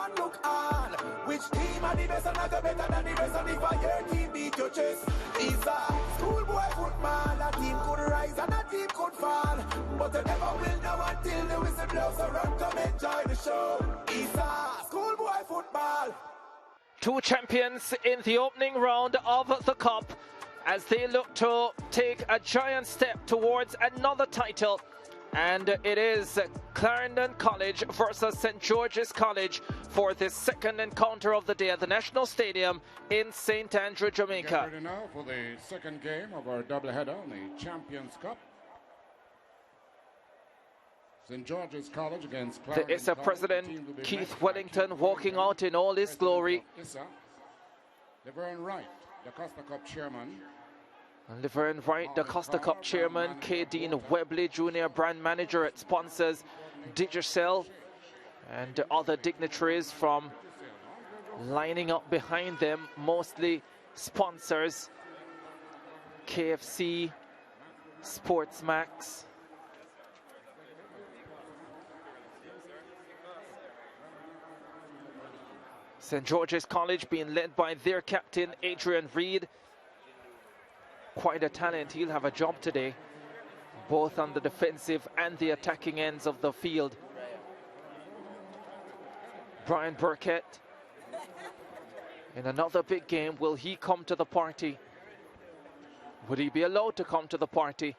one look on. Which team are the best and not the better than the rest? And if your team beat your chest, ISSA, schoolboy football. A team could rise and a team could fall, but they never will know until the whistle blows. So run, come enjoy the show. ISSA, schoolboy football. Two champions in the opening round of the Cup as they look to take a giant step towards another title. And it is Clarendon College versus St. George's College for the second encounter of the day at the National Stadium in St. Andrew, Jamaica. Get ready now for the second game of our doubleheader on the Champions Cup. St. George's College against Clarendon The ISSA College. President Keith Wellington walking out in all his glory. ISSA, Laverne Wright, the Costa Cup chairman. And Laverne Wright, the Costa Cup chairman, K. Dean Webley, junior brand manager at sponsors Digicel, and other dignitaries from lining up behind them, mostly sponsors KFC, SportsMax. St. George's College being led by their captain, Adrian Reed. Quite a talent. He'll have a job today, both on the defensive and the attacking ends of the field. Brian Burkett, in another big game, will he come to the party? Would he be allowed to come to the party?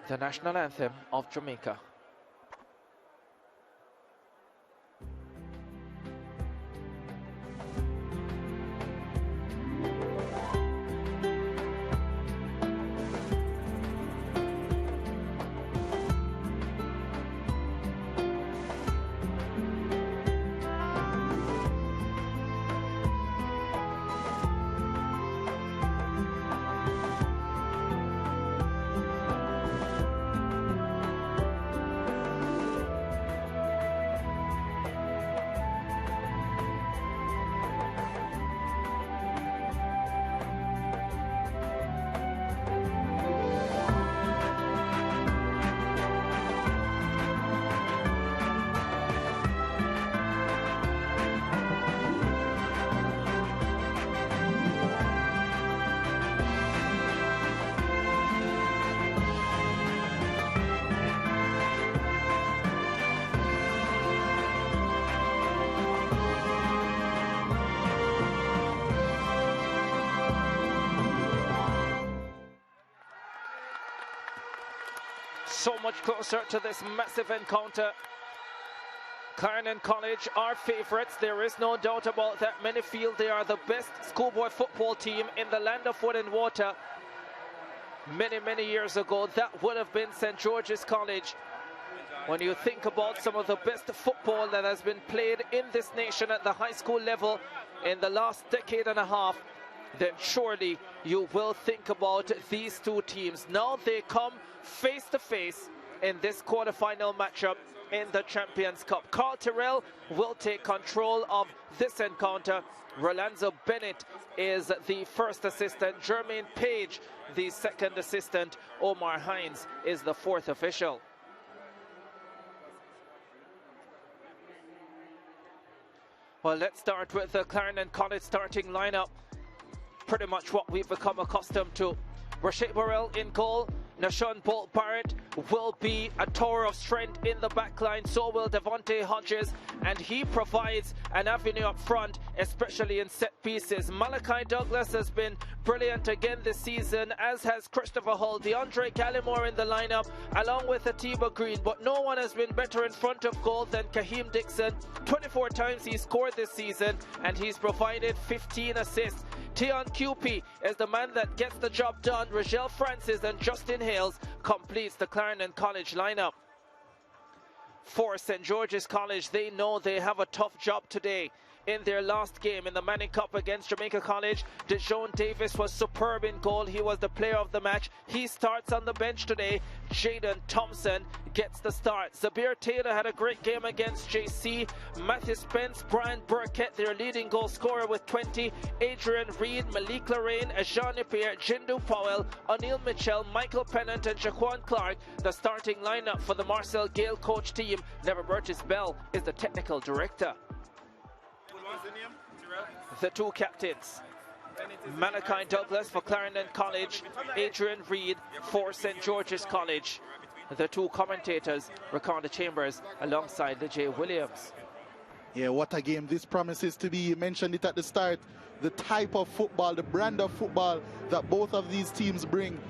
The national anthem of Jamaica. So much closer to this massive encounter. Clarendon College are favourites. There is no doubt about that. Many feel they are the best schoolboy football team in the land of wood and water. Many years ago, that would have been St. George's College. When you think about some of the best football that has been played in this nation at the high school level in the last decade and a half, then surely you will think about these two teams. Now they come face to face in this quarterfinal matchup in the Champions Cup. Carl Terrell will take control of this encounter. Rolanzo Bennett is the first assistant. Jermaine Page, the second assistant. Omar Hines is the fourth official. Well, let's start with the Clarendon College starting lineup. Pretty much what we've become accustomed to. Rashae Burrell in goal. Nashon Bolt Barrett will be a tower of strength in the back line. So will Devontae Hodges, and he provides an avenue up front, especially in set pieces. Malachi Douglas has been brilliant again this season, as has Christopher Hull. DeAndre Gallimore in the lineup, along with Atiba Green, but no one has been better in front of goal than Kaheem Dixon. 24 times he scored this season, and he's provided 15 assists. Tion Cupie is the man that gets the job done. Rogel Francis and Justin Hales completes the Clarendon College lineup. For St. George's College, they know they have a tough job today. in their last game in the Manning Cup against Jamaica College. DeJohn Davis was superb in goal. He was the player of the match. He starts on the bench today. Jaden Thompson gets the start. Zabir Taylor had a great game against JC. Matthew Spence, Brian Burkett, their leading goal scorer with 20. Adrian Reed, Malik Lorraine, Ajan Napier, Jindu Powell, O'Neill Mitchell, Michael Pennant and Jaquan Clark. The starting lineup for the Marcel Gale coach team. Never Burgess Bell is the technical director. The two captains, Malachi Douglas for Clarendon College, Adrian Reed for St. George's College. The two commentators, Ricardo Chambers alongside the J. Williams. Yeah, what a game this promises to be. You mentioned it at the start. The type of football, the brand of football that both of these teams bring.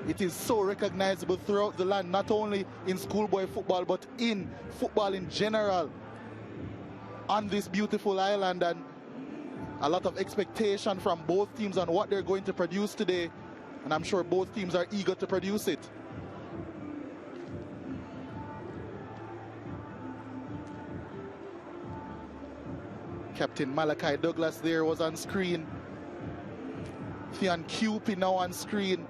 It is so recognizable throughout the land, not only in schoolboy football, but in football in general on this beautiful island. And a lot of expectation from both teams on what they're going to produce today. And I'm sure both teams are eager to produce it. Captain Malachi Douglas there was on screen. Theon Cupid now on screen.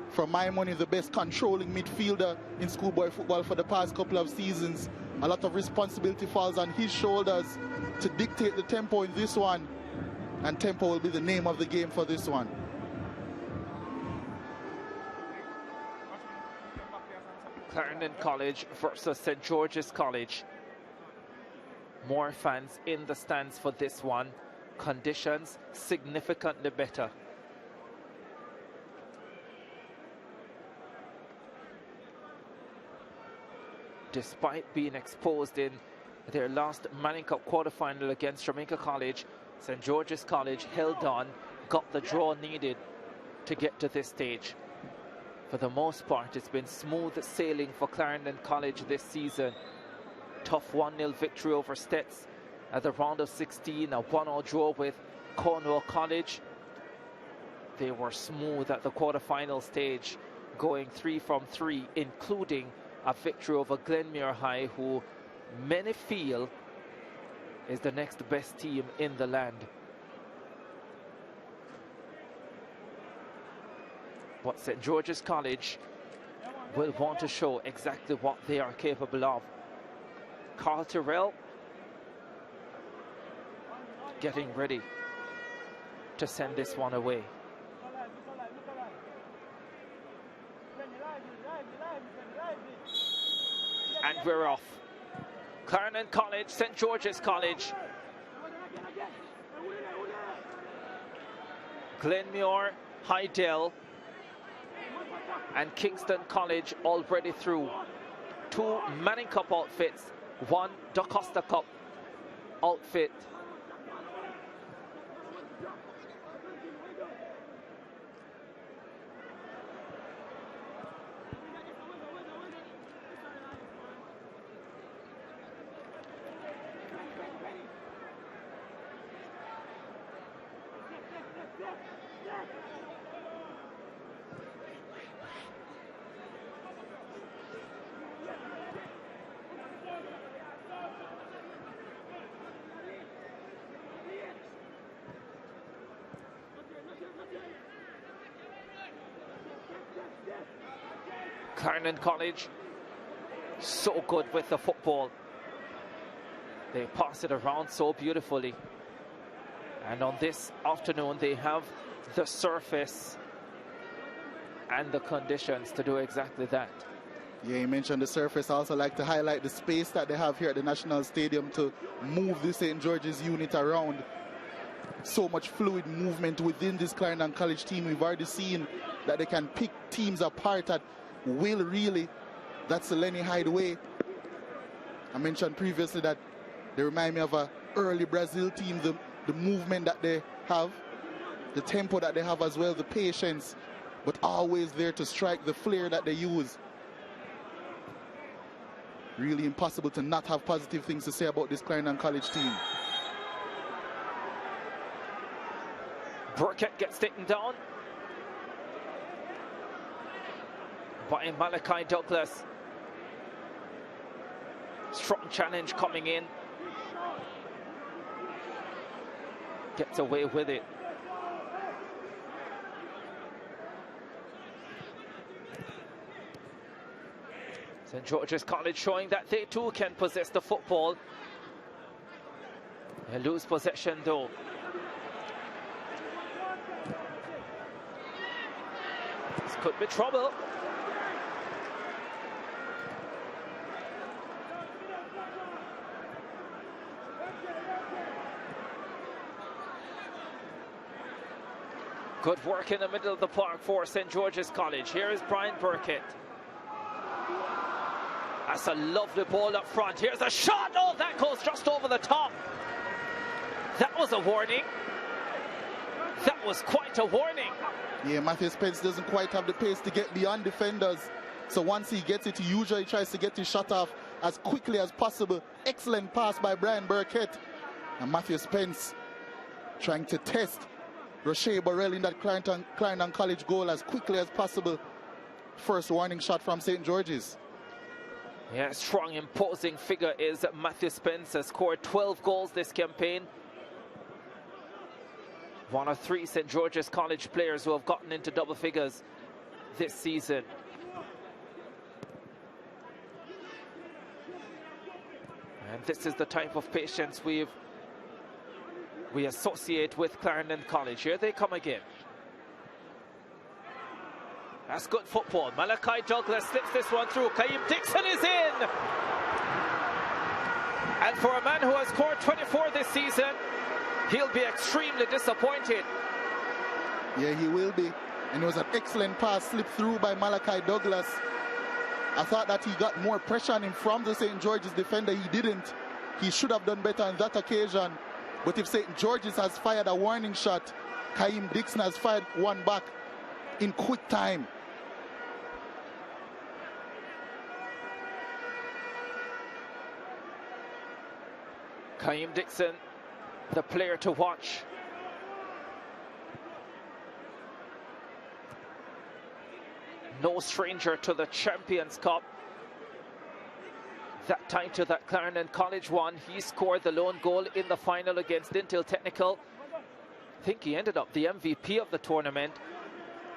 For my money, the best controlling midfielder in schoolboy football for the past couple of seasons. A lot of responsibility falls on his shoulders to dictate the tempo in this one. And tempo will be the name of the game for this one. Clarendon College versus St. George's College. More fans in the stands for this one. Conditions significantly better. Despite being exposed in their last Manning Cup quarterfinal against Jamaica College, St. George's College held on, got the draw needed to get to this stage. For the most part, it's been smooth sailing for Clarendon College this season. Tough 1-0 victory over Stets at the round of 16, a 1-0 draw with Cornwall College. They were smooth at the quarterfinal stage, going 3 from 3, including a victory over Glenmuir High, who many feel is the next best team in the land. But St. George's College will want to show exactly what they are capable of. Carl Tyrrell getting ready to send this one away. And we're off. Clarendon College, St. George's College. Glenmuir, Hydell and Kingston College already through. 2 Manning Cup outfits, 1 DaCosta Cup outfit. Clarendon College, so good with the football. They pass it around so beautifully. And on this afternoon, they have the surface and the conditions to do exactly that. Yeah, you mentioned the surface. I also like to highlight the space that they have here at the National Stadium to move the St. George's unit around. So much fluid movement within this Clarendon College team. We've already seen that they can pick teams apart at will, really. That's the Lenny Hyde way. I mentioned previously that they remind me of an early Brazil team, the movement that they have, the tempo that they have as well, the patience, but always there to strike, the flair that they use. Really impossible to not have positive things to say about this Clarendon College team. Burkett gets taken down by Malachi Douglas. Strong challenge coming in. gets away with it. St. George's College showing that they too can possess the football. They lose possession though. This could be trouble. Good work in the middle of the park for St. George's College. Here is Brian Burkett. That's a lovely ball up front. Here's a shot. Oh, that goes just over the top. That was a warning. That was quite a warning. Yeah, Matthew Spence doesn't quite have the pace to get beyond defenders. So once he gets it, he usually tries to get his shot off as quickly as possible. Excellent pass by Brian Burkett. And Matthew Spence trying to test Roche Burrell in that Clarendon College goal as quickly as possible. First warning shot from St. George's. Yeah, strong, imposing figure is Matthew Spence. Has scored 12 goals this campaign. One of 3 St. George's College players who have gotten into double figures this season. And this is the type of patience we associate with Clarendon College. Here they come again. That's good football. Malachi Douglas slips this one through. Kaim Dixon is in. And for a man who has scored 24 this season, he'll be extremely disappointed. Yeah, he will be. And it was an excellent pass slipped through by Malachi Douglas. I thought that he got more pressure on him from the St. George's defender. He didn't. He should have done better on that occasion. But if St. George's has fired a warning shot, Kaim Dixon has fired one back in quick time. Kaim Dixon, the player to watch. No stranger to the Champions Cup. That title that Clarendon College won. He scored the lone goal in the final against Dintil Technical. I think he ended up the MVP of the tournament.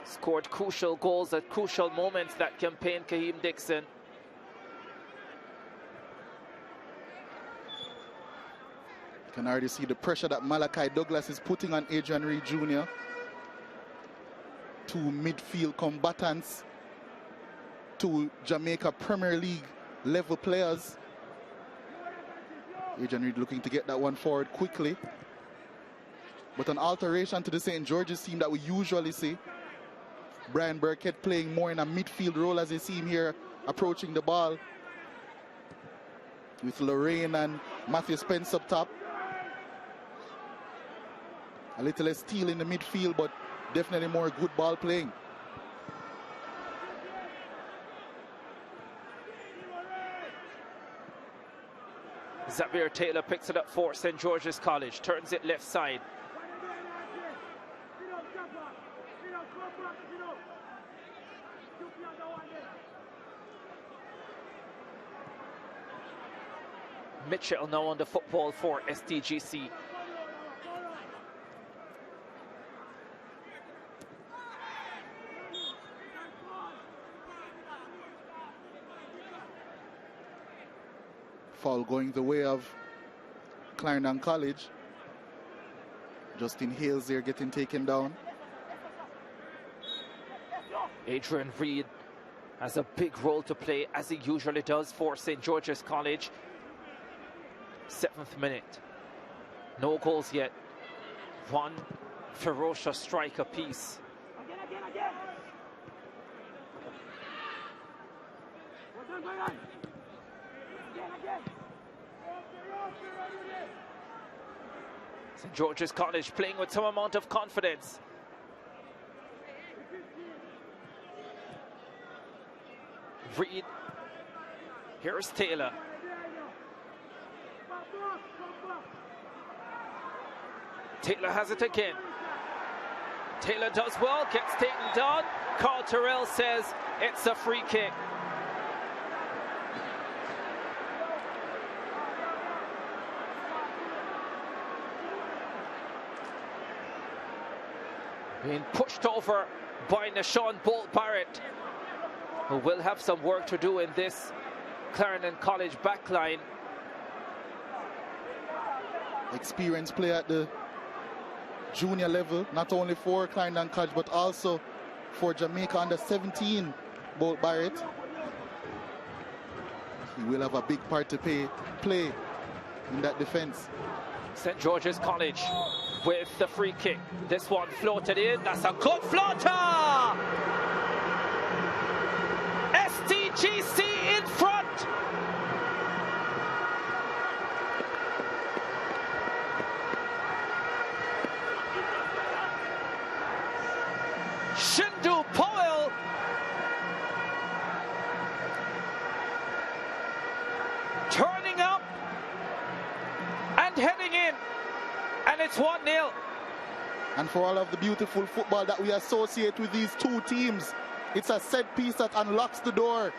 Scored crucial goals at crucial moments that campaign, Kaim Dixon. You can already see the pressure that Malachi Douglas is putting on Adrian Reed Jr. 2 midfield combatants, 2 Jamaica Premier League level players. Adrian Reed looking to get that one forward quickly. But an alteration to the St. George's team that we usually see. Brian Burkett playing more in a midfield role as you see him here approaching the ball. With Lorraine and Matthew Spence up top. A little less steel in the midfield, but definitely more good ball playing. Xavier Taylor picks it up for St. George's College, turns it left side. Mitchell now on the football for STGC. Foul going the way of Clarendon College. Justin Hales there getting taken down. Adrian Reed has a big role to play, as he usually does for St. George's College. 7th minute. No goals yet. One ferocious strike apiece. St. George's College playing with some amount of confidence. Reed. Here's Taylor. Taylor has it again. Taylor does well, gets taken down. Carl Terrell says it's a free kick. being pushed over by Nashawn Bolt Barrett, who will have some work to do in this Clarendon College backline. Experienced player at the junior level, not only for Clarendon College but also for Jamaica under 17. Bolt Barrett, he will have a big part to play in that defense. St. George's College with the free kick. This one floated in. That's a good floater! STGC in front. Shindu Powell turning up and heading in, and it's 1-0. And for all of the beautiful football that we associate with these two teams, it's a set piece that unlocks the door.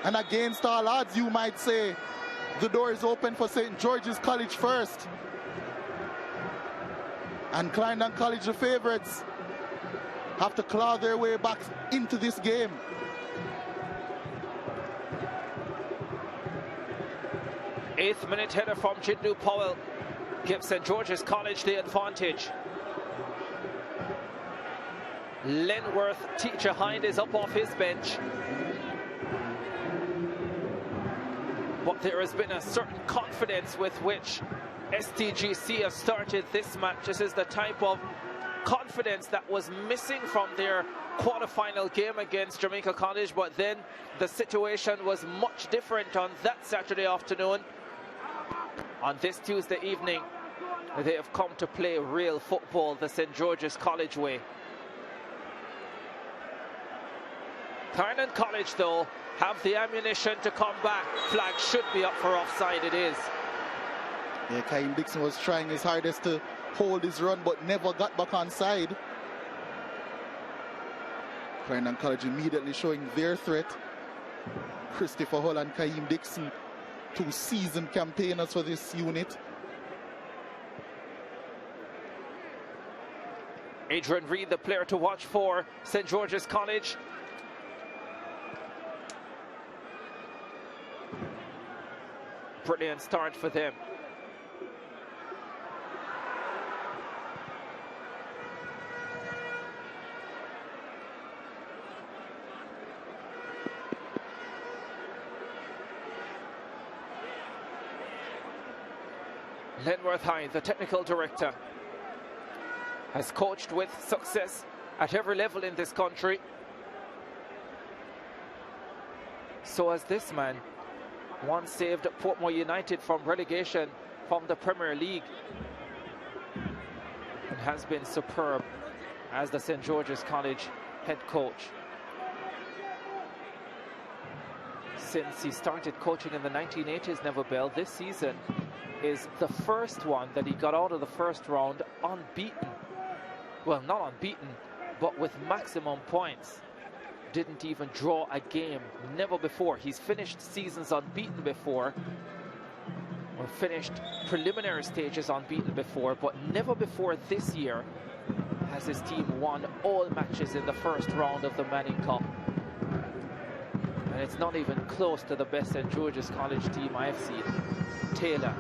And against all odds, you might say, the door is open for St. George's College first. And Clarendon College, the favourites, have to claw their way back into this game. Eighth minute header from Jindu Powell gives St. George's College the advantage. Lenworth, teacher Hind, is up off his bench. But there has been a certain confidence with which STGC has started this match. This is the type of confidence that was missing from their quarterfinal game against Jamaica College, but then the situation was much different on that Saturday afternoon. On this Tuesday evening, they have come to play real football the St. George's College way. Clarendon College, though, have the ammunition to come back. Flag should be up for offside. It is. Yeah, Kaim Dixon was trying his hardest to hold his run, but never got back on side. Clarendon College immediately showing their threat. Christopher Hull and Kaim Dixon, two seasoned campaigners for this unit. Adrian Reid, the player to watch for St. George's College. Brilliant start for them. Lenworth Hind, the technical director, has coached with success at every level in this country. So has this man. Once saved Portmore United from relegation from the Premier League, and has been superb as the St. George's College head coach. Since he started coaching in the 1980s, Neville Bell, this season is the first one that he got out of the first round unbeaten. Well, not unbeaten, but with maximum points. Didn't even draw a game, never before. He's finished seasons unbeaten before, or finished preliminary stages unbeaten before, but never before this year has his team won all matches in the first round of the Manning Cup. And it's not even close to the best St. George's College team I've seen. Taylor.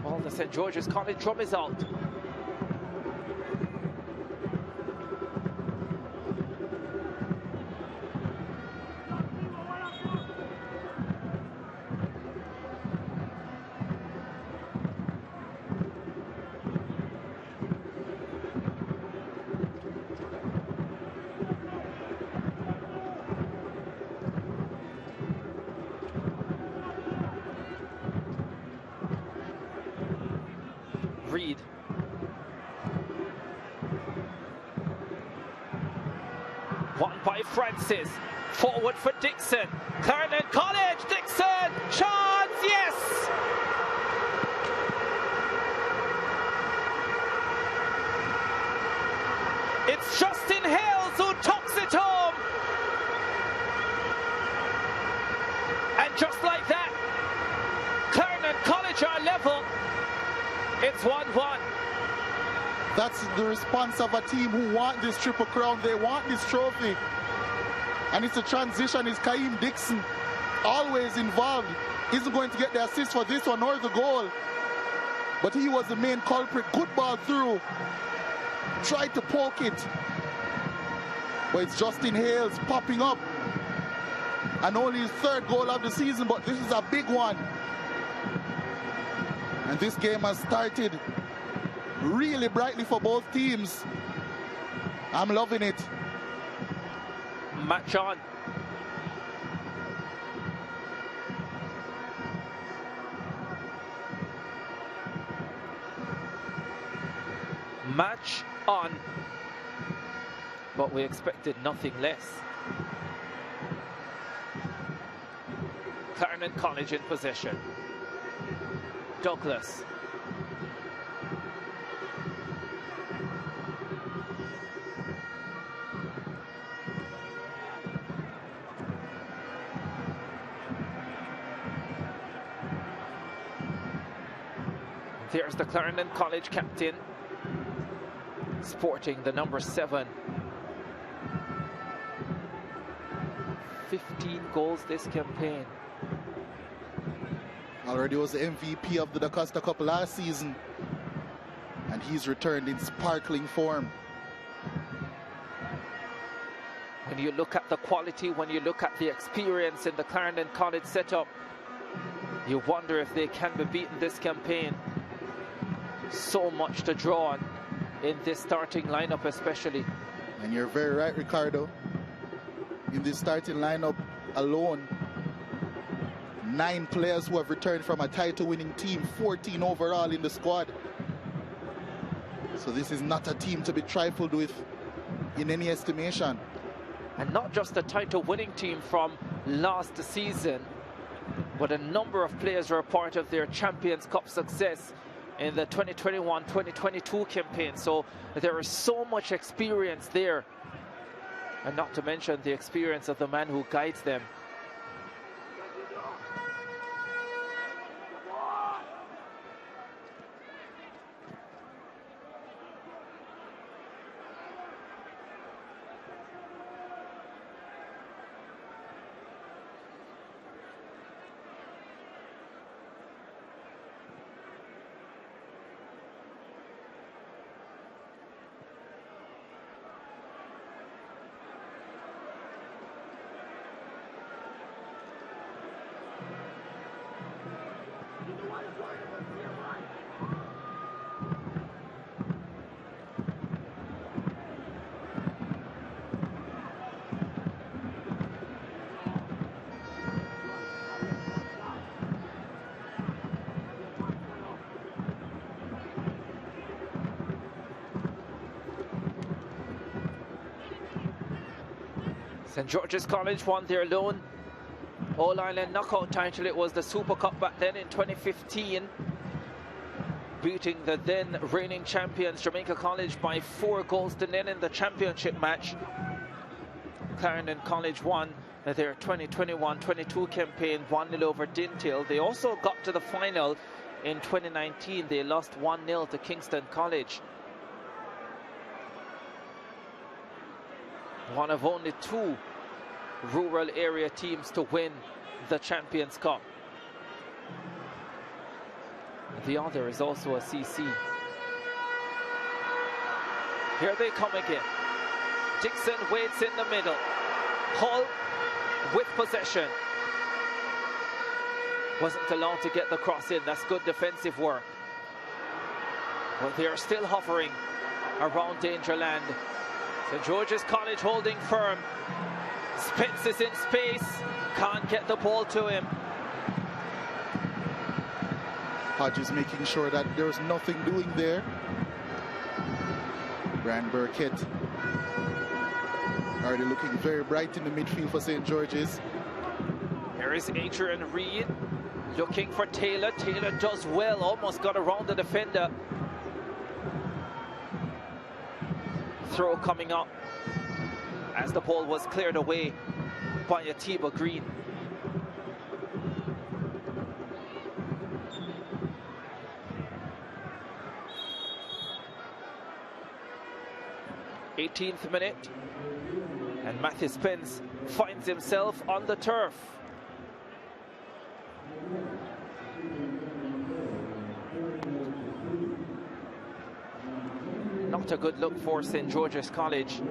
Well, the St. George's College drum is out. Reid. Won by Francis. Forward for Dixon. Clarendon College. Dixon. Chance. Yes. It's Justin Hales who tucks it home. That's the response of a team who want this Triple Crown. They want this trophy. And it's a transition. It's Kaim Dixon, always involved. Isn't going to get the assist for this one or the goal. But he was the main culprit. Good ball through. Tried to poke it. But it's Justin Hales popping up. And only his third goal of the season, but this is a big one. And this game has started really brightly for both teams. I'm loving it. Match on. Match on. But we expected nothing less. Clarendon College in possession. Douglas. There's the Clarendon College captain, sporting the number 7. 15 goals this campaign. Already was the MVP of the Da Costa Cup last season. And he's returned in sparkling form. When you look at the quality, when you look at the experience in the Clarendon College setup, you wonder if they can be beaten this campaign. So much to draw on in this starting lineup especially. And you're very right, Ricardo. In this starting lineup alone, 9 players who have returned from a title-winning team, 14 overall in the squad. So this is not a team to be trifled with in any estimation. And not just a title-winning team from last season, but a number of players were a part of their Champions Cup success in the 2021-2022 campaign. So there is so much experience there. And not to mention the experience of the man who guides them. St. George's College won their lone All-Ireland knockout title. It was the Super Cup back then in 2015, beating the then reigning champions Jamaica College by 4 goals to 0 in the championship match. Clarendon College won their 2021-22 campaign 1-0 over Dintil. They also got to the final in 2019. They lost 1-0 to Kingston College. One of only 2 rural area teams to win the Champions Cup. The other is also a CC. Here they come again. Dixon waits in the middle. Hull with possession. Wasn't allowed to get the cross in. That's good defensive work. But they are still hovering around danger land. St. George's College holding firm. Spence is in space. Can't get the ball to him. Hodges making sure that there's nothing doing there. Brian Burkett already looking very bright in the midfield for St. George's. Here is Adrian Reed looking for Taylor. Taylor does well, almost got around the defender. Throw coming up as the ball was cleared away by Atiba Green. 18th minute, and Matthew Spence finds himself on the turf. Not a good look for St. George's College.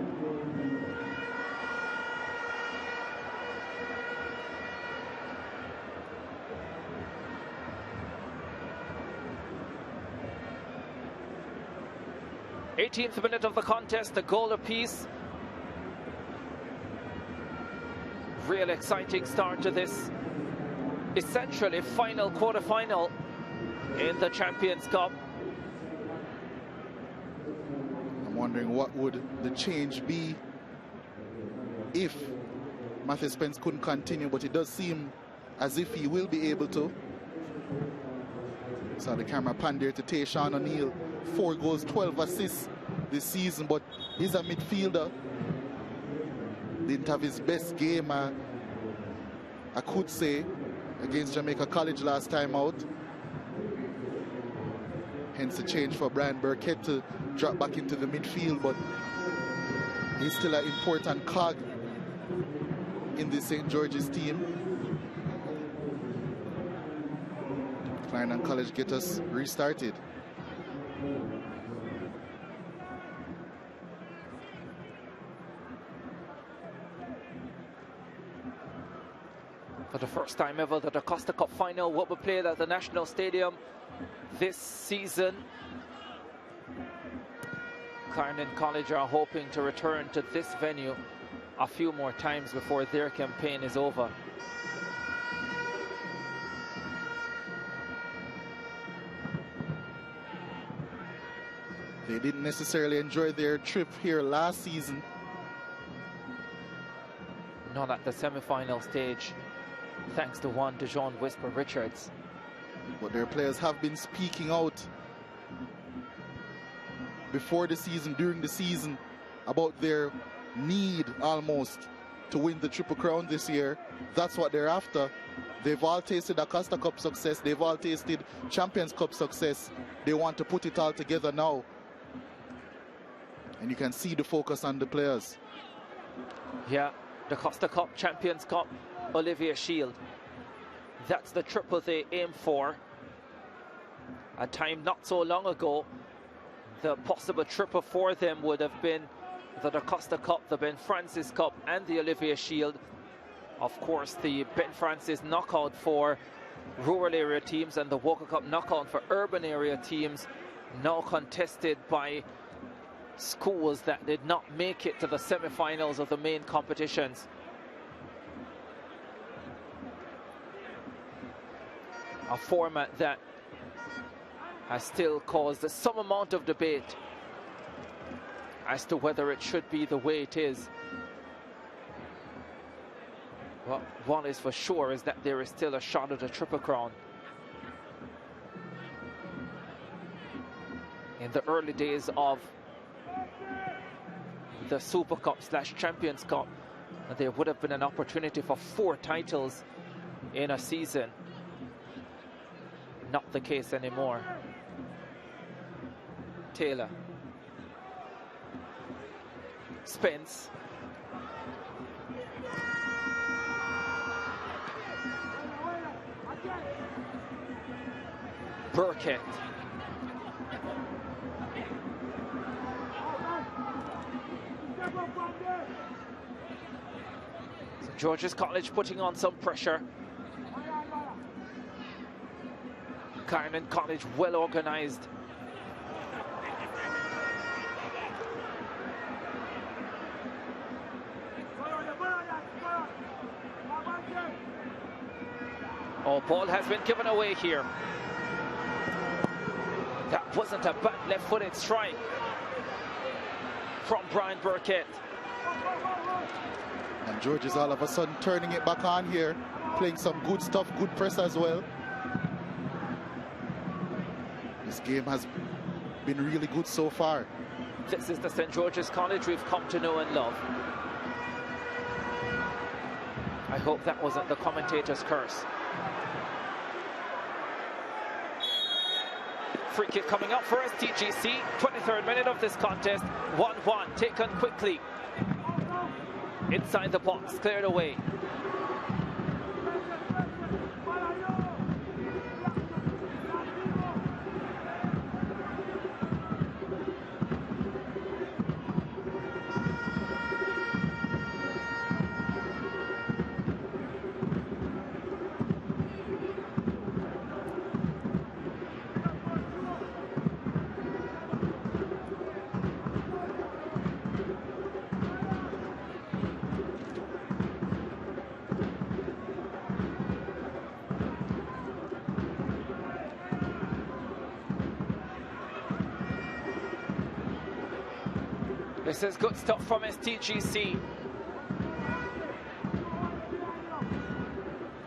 th minute of the contest, a goal apiece. Real exciting start to this essentially final quarter-final in the Champions Cup. I'm wondering what would the change be if Matthew Spence couldn't continue, but it does seem as if he will be able to. So the camera pan there to Tayshawn O'Neill. 4 goals, 12 assists this season, but he's a midfielder. Didn't have his best game, I could say, against Jamaica College last time out. Hence the change for Brian Burkett to drop back into the midfield, but he's still an important cog in the St. George's team. Clarendon College get us restarted. For the first time ever, the Costa Cup final will be played at the National Stadium this season. Clarendon College are hoping to return to this venue a few more times before their campaign is over. They didn't necessarily enjoy their trip here last season. Not at the semi-final stage, thanks to one DeJohn Whisper Richards. But their players have been speaking out before the season, during the season, about their need almost to win the Triple Crown this year. That's what they're after. They've all tasted a Costa Cup success. They've all tasted Champions Cup success. They want to put it all together now. And you can see the focus on the players. Yeah, the Costa Cup, Champions Cup, Olivier Shield. That's the triple they aim for. A time not so long ago, the possible triple for them would have been the Costa Cup, the Ben Francis Cup, and the Olivier Shield. Of course, the Ben Francis knockout for rural area teams and the Walker Cup knockout for urban area teams, now contested by schools that did not make it to the semi-finals of the main competitions. A format that has still caused some amount of debate as to whether it should be the way it is. Well, one is for sure is that there is still a shot at a Triple Crown. In the early days of the Super Cup / Champions Cup, there would have been an opportunity for 4 titles in a season. Not the case anymore. Taylor. Spence. Burkett. St. George's College putting on some pressure. Clarendon College well organized. Oh, ball has been given away here. That wasn't a bad left-footed strike from Brian Burkett. And George is all of a sudden turning it back on here, playing some good stuff, good press as well. This game has been really good so far. This is the St. George's College we've come to know and love. I hope that wasn't the commentator's curse. Free kick coming up for STGC. 23rd minute of this contest. 1-1, taken quickly. Inside the box, cleared away. This is good stuff from STGC.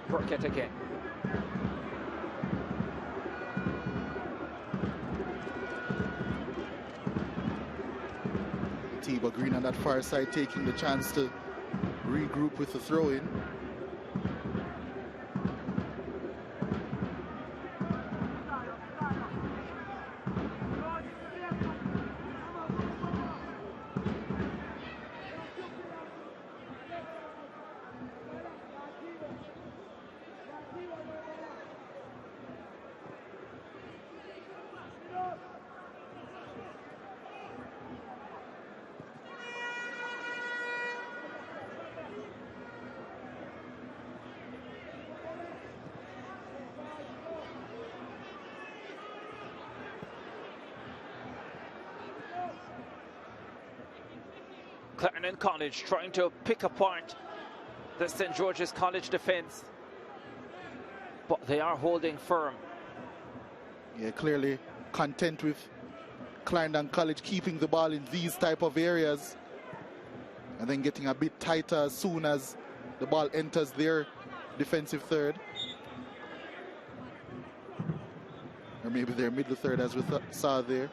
Burkett again. Tiba Green on that far side taking the chance to regroup with the throw-in. Clarendon College trying to pick apart the St. George's College defense, but they are holding firm. Yeah, clearly content with Clarendon College keeping the ball in these type of areas and then getting a bit tighter as soon as the ball enters their defensive third. Or maybe their middle third, as we saw there.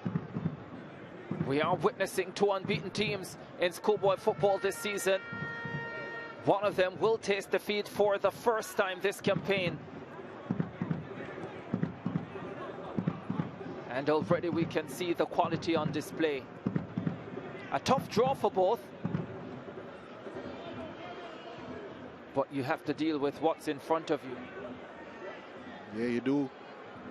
We are witnessing two unbeaten teams in schoolboy football this season. One of them will taste defeat for the first time this campaign. And already we can see the quality on display. A tough draw for both, but you have to deal with what's in front of you. Yeah, you do.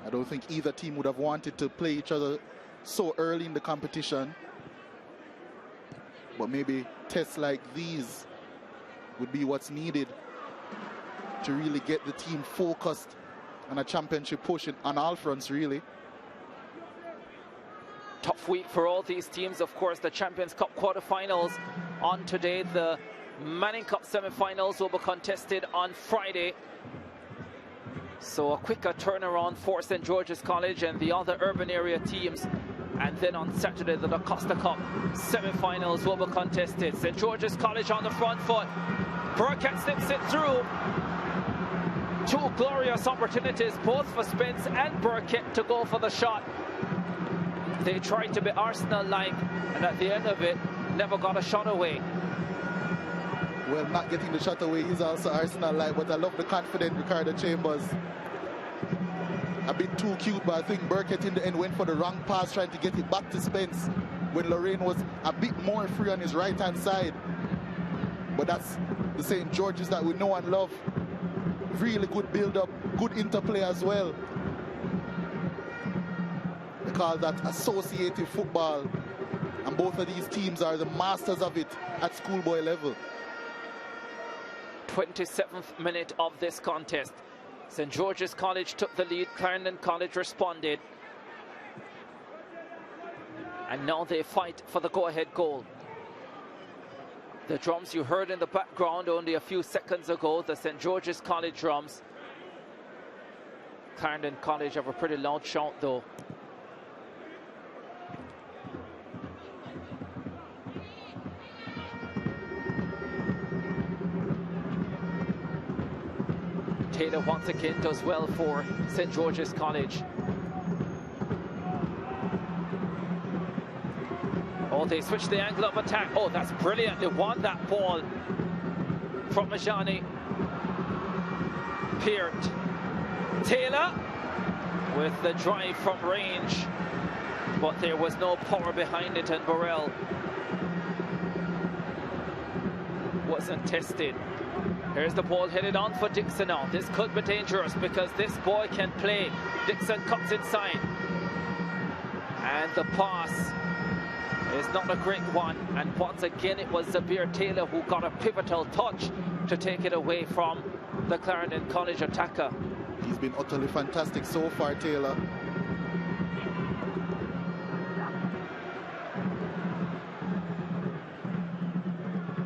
I don't think either team would have wanted to play each other so early in the competition, but maybe tests like these would be what's needed to really get the team focused on a championship push on all fronts, really. Tough week for all these teams. Of course, the Champions Cup quarterfinals on today. The Manning Cup semi-finals will be contested on Friday. So a quicker turnaround for St. George's College and the other urban area teams. And then on Saturday, the Costa Cup semi-finals will be contested. St. George's College on the front foot. Burkett slips it through. Two glorious opportunities, both for Spence and Burkett, to go for the shot. They tried to be Arsenal-like, and at the end of it, never got a shot away. Well, not getting the shot away is also Arsenal-like, but I love the confident Ricardo Chambers. A bit too cute, but I think Burkett in the end went for the wrong pass, trying to get it back to Spence when Lorraine was a bit more free on his right-hand side. But that's the St. George's that we know and love. Really good build-up, good interplay as well. They call that associative football, and both of these teams are the masters of it at schoolboy level. 27th minute of this contest. St. George's College took the lead. Clarendon College responded. And now they fight for the go-ahead goal. The drums you heard in the background only a few seconds ago, the St. George's College drums. Clarendon College have a pretty loud shout though. Taylor once again does well for St. George's College. Oh, they switch the angle of attack. Oh, that's brilliant. They won that ball from Majani. Peart. Taylor. with the drive from range, but there was no power behind it, and Burrell wasn't tested. Here's the ball headed on for Dixon now. This could be dangerous because this boy can play. Dixon cuts inside, and the pass is not a great one, and once again it was Zabir Taylor who got a pivotal touch to take it away from the Clarendon College attacker. He's been utterly fantastic so far, Taylor.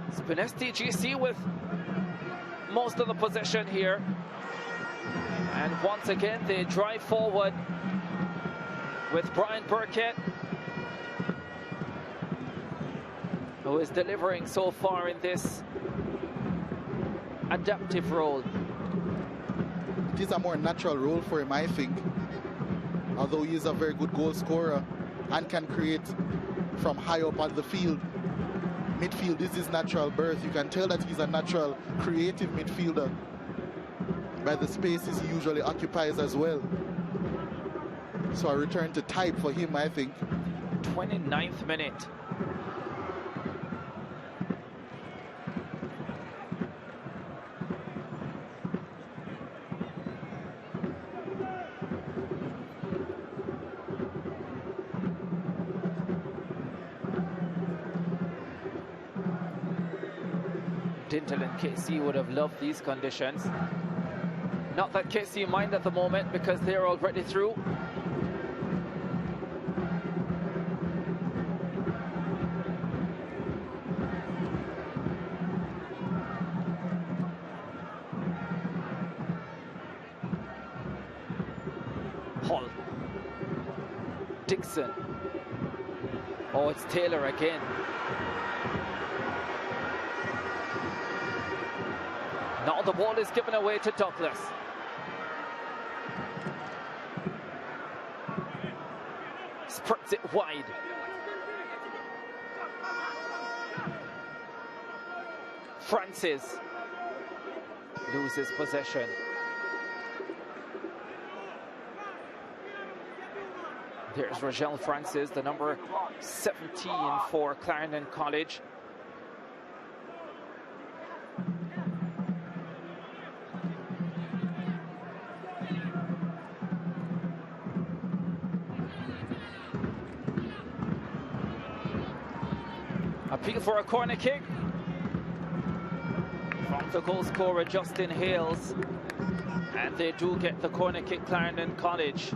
It's been STGC with most of the possession here, and once again they drive forward with Brian Burkett, who is delivering so far in this adaptive role. It is a more natural role for him, I think. Although he is a very good goal scorer and can create from high up on the field. Midfield is his natural birth. You can tell that he's a natural creative midfielder by the spaces he usually occupies as well. So a return to type for him, I think. 29th minute. Dintel and KC would have loved these conditions. Not that KC mind at the moment because they're already through. Hull. Dixon. Oh, it's Taylor again. Now the ball is given away to Douglas. Spreads it wide. Francis loses possession. There's Rogel Francis, the number 17 for Clarendon College. Appeal for a corner kick from the goal scorer Justin Hales, and they do get the corner kick, Clarendon College.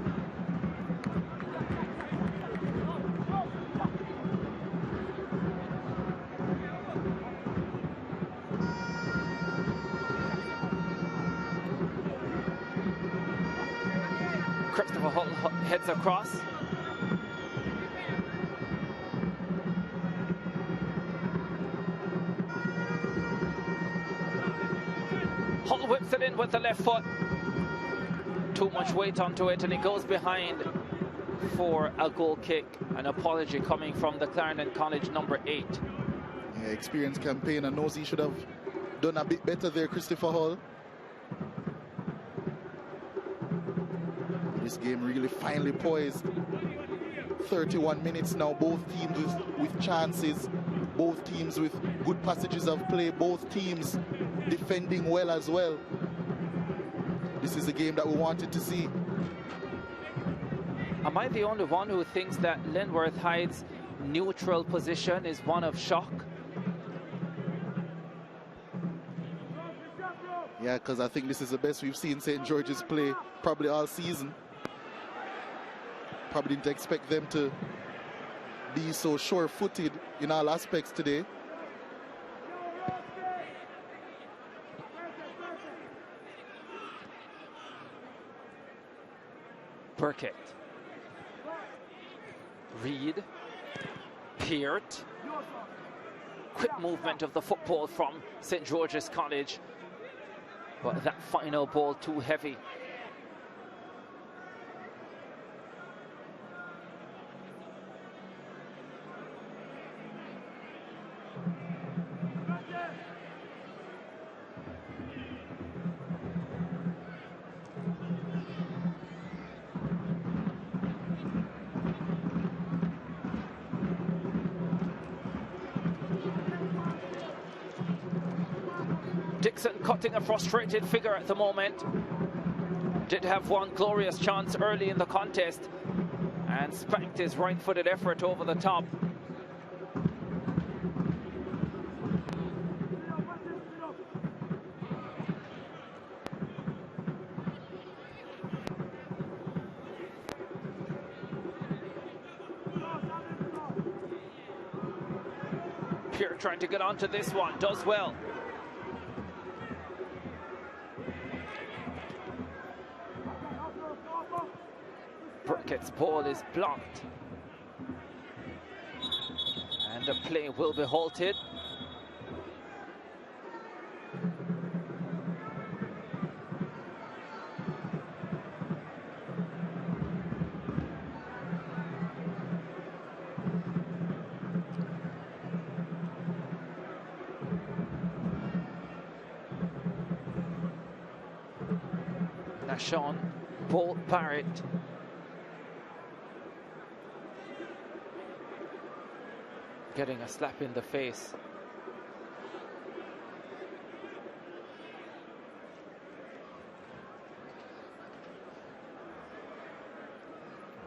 Christopher Hull heads across. Hull whips it in with the left foot. Too much weight onto it, and he goes behind for a goal kick. An apology coming from the Clarendon College number 8. Yeah, experienced campaigner, knows he should have done a bit better there, Christopher Hull. This game really finely poised. 31 minutes now, both teams with chances, both teams with good passages of play, both teams defending well as well. This is a game that we wanted to see. Am I the only one who thinks that Linworth Hyde's neutral position is one of shock? Yeah, because I think this is the best we've seen St. George's play probably all season. Probably didn't expect them to be so sure-footed in all aspects today. Burkett. Reed. Peart. Quick movement of the football from St. George's College. But that final ball too heavy. Dixon cutting a frustrated figure at the moment. Did have one glorious chance early in the contest and spanked his right-footed effort over the top. Pierre trying to get onto this one, does well. Burkett's ball is blocked. And the play will be halted. Nashon, Bolt Barrett. Getting a slap in the face.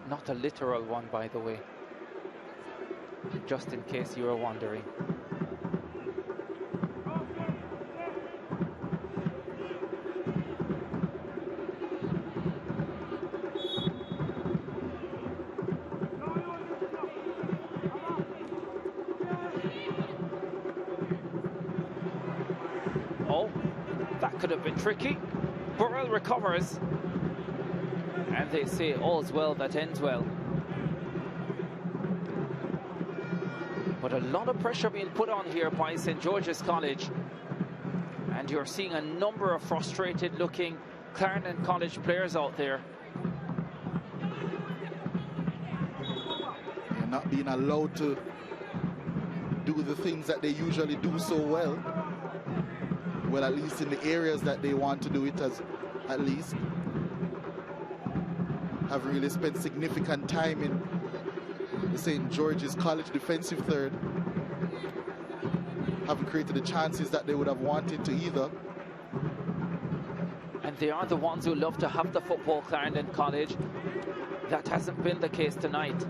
Not a literal one, by the way, just in case you were wondering. Oh, that could have been tricky. Burrell recovers. And they say all's well that ends well. But a lot of pressure being put on here by St. George's College. And you're seeing a number of frustrated looking Clarendon College players out there. They're not being allowed to do the things that they usually do so well. Well, at least in the areas that they want to do it, as at least have really spent significant time in the St. George's College defensive third. Haven't created the chances that they would have wanted to either. And they are the ones who love to have the football, Clarendon College. That hasn't been the case tonight.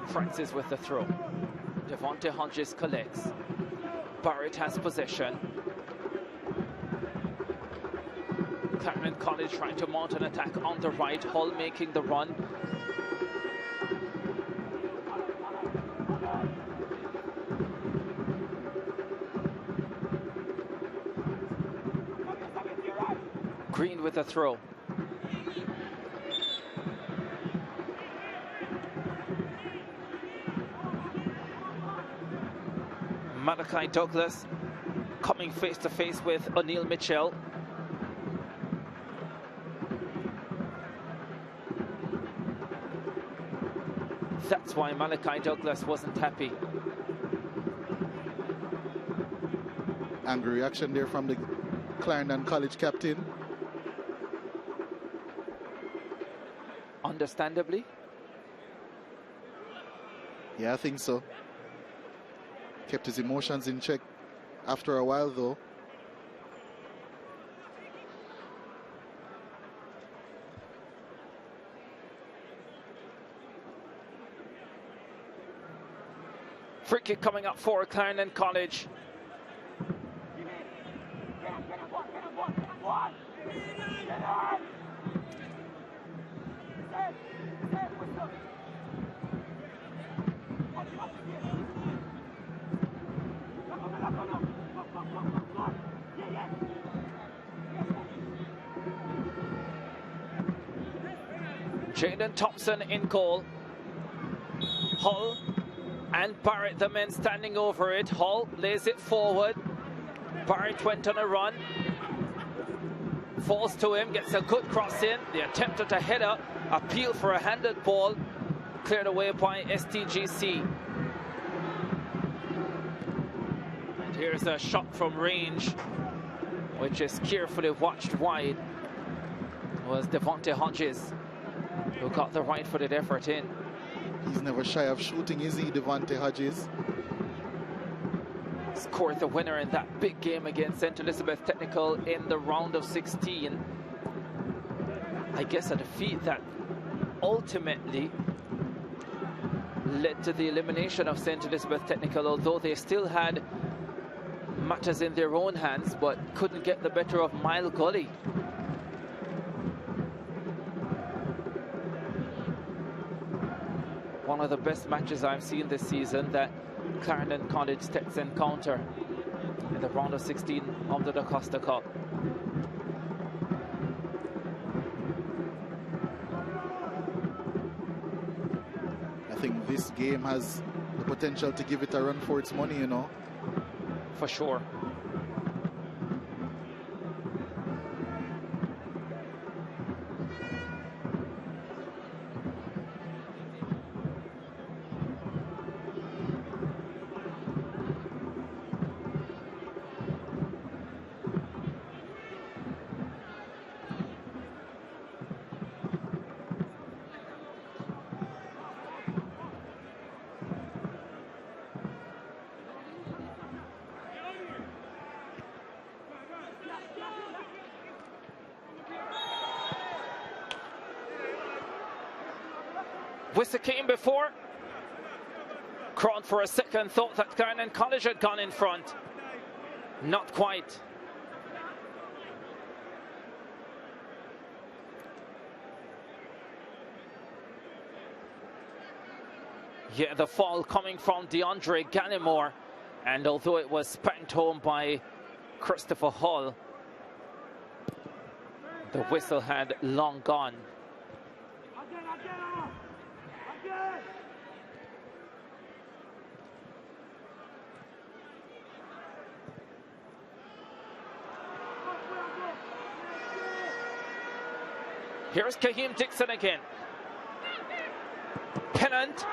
Francis with the throw. Devontae Hodges collects. Barrett has possession. Clarendon College trying to mount an attack on the right. Hull making the run. Green with the throw. Malachi Douglas coming face to face with O'Neill Mitchell. That's why Malachi Douglas wasn't happy. Angry reaction there from the Clarendon College captain. Understandably. Yeah, I think so. Kept his emotions in check after a while, though. Free kick coming up for Clarendon College. Jaden Thompson in goal. Hull and Barrett, the men standing over it. Hull lays it forward. Barrett went on a run. Falls to him, gets a good cross in. The attempt at a header, appeal for a handed ball. Cleared away by STGC. And here's a shot from range, which is carefully watched wide. It was Devontae Hodges who got the right-footed effort in. He's never shy of shooting, is he, Devante Hodges? Scored the winner in that big game against St. Elizabeth Technical in the round of 16. I guess a defeat that ultimately led to the elimination of St. Elizabeth Technical, although they still had matters in their own hands, but couldn't get the better of Mile Gully. One of the best matches I've seen this season, that Clarendon College Tech's encounter in the round of 16 of the DaCosta Cup. I think this game has the potential to give it a run for its money, you know. For sure. Whistle came before. Cron for a second thought that Clarendon College had gone in front. Not quite. Yeah, the fall coming from DeAndre Gallimore. And although it was spanked home by Christopher Hall, the whistle had long gone. Here's Kahim Dixon again. Pennant,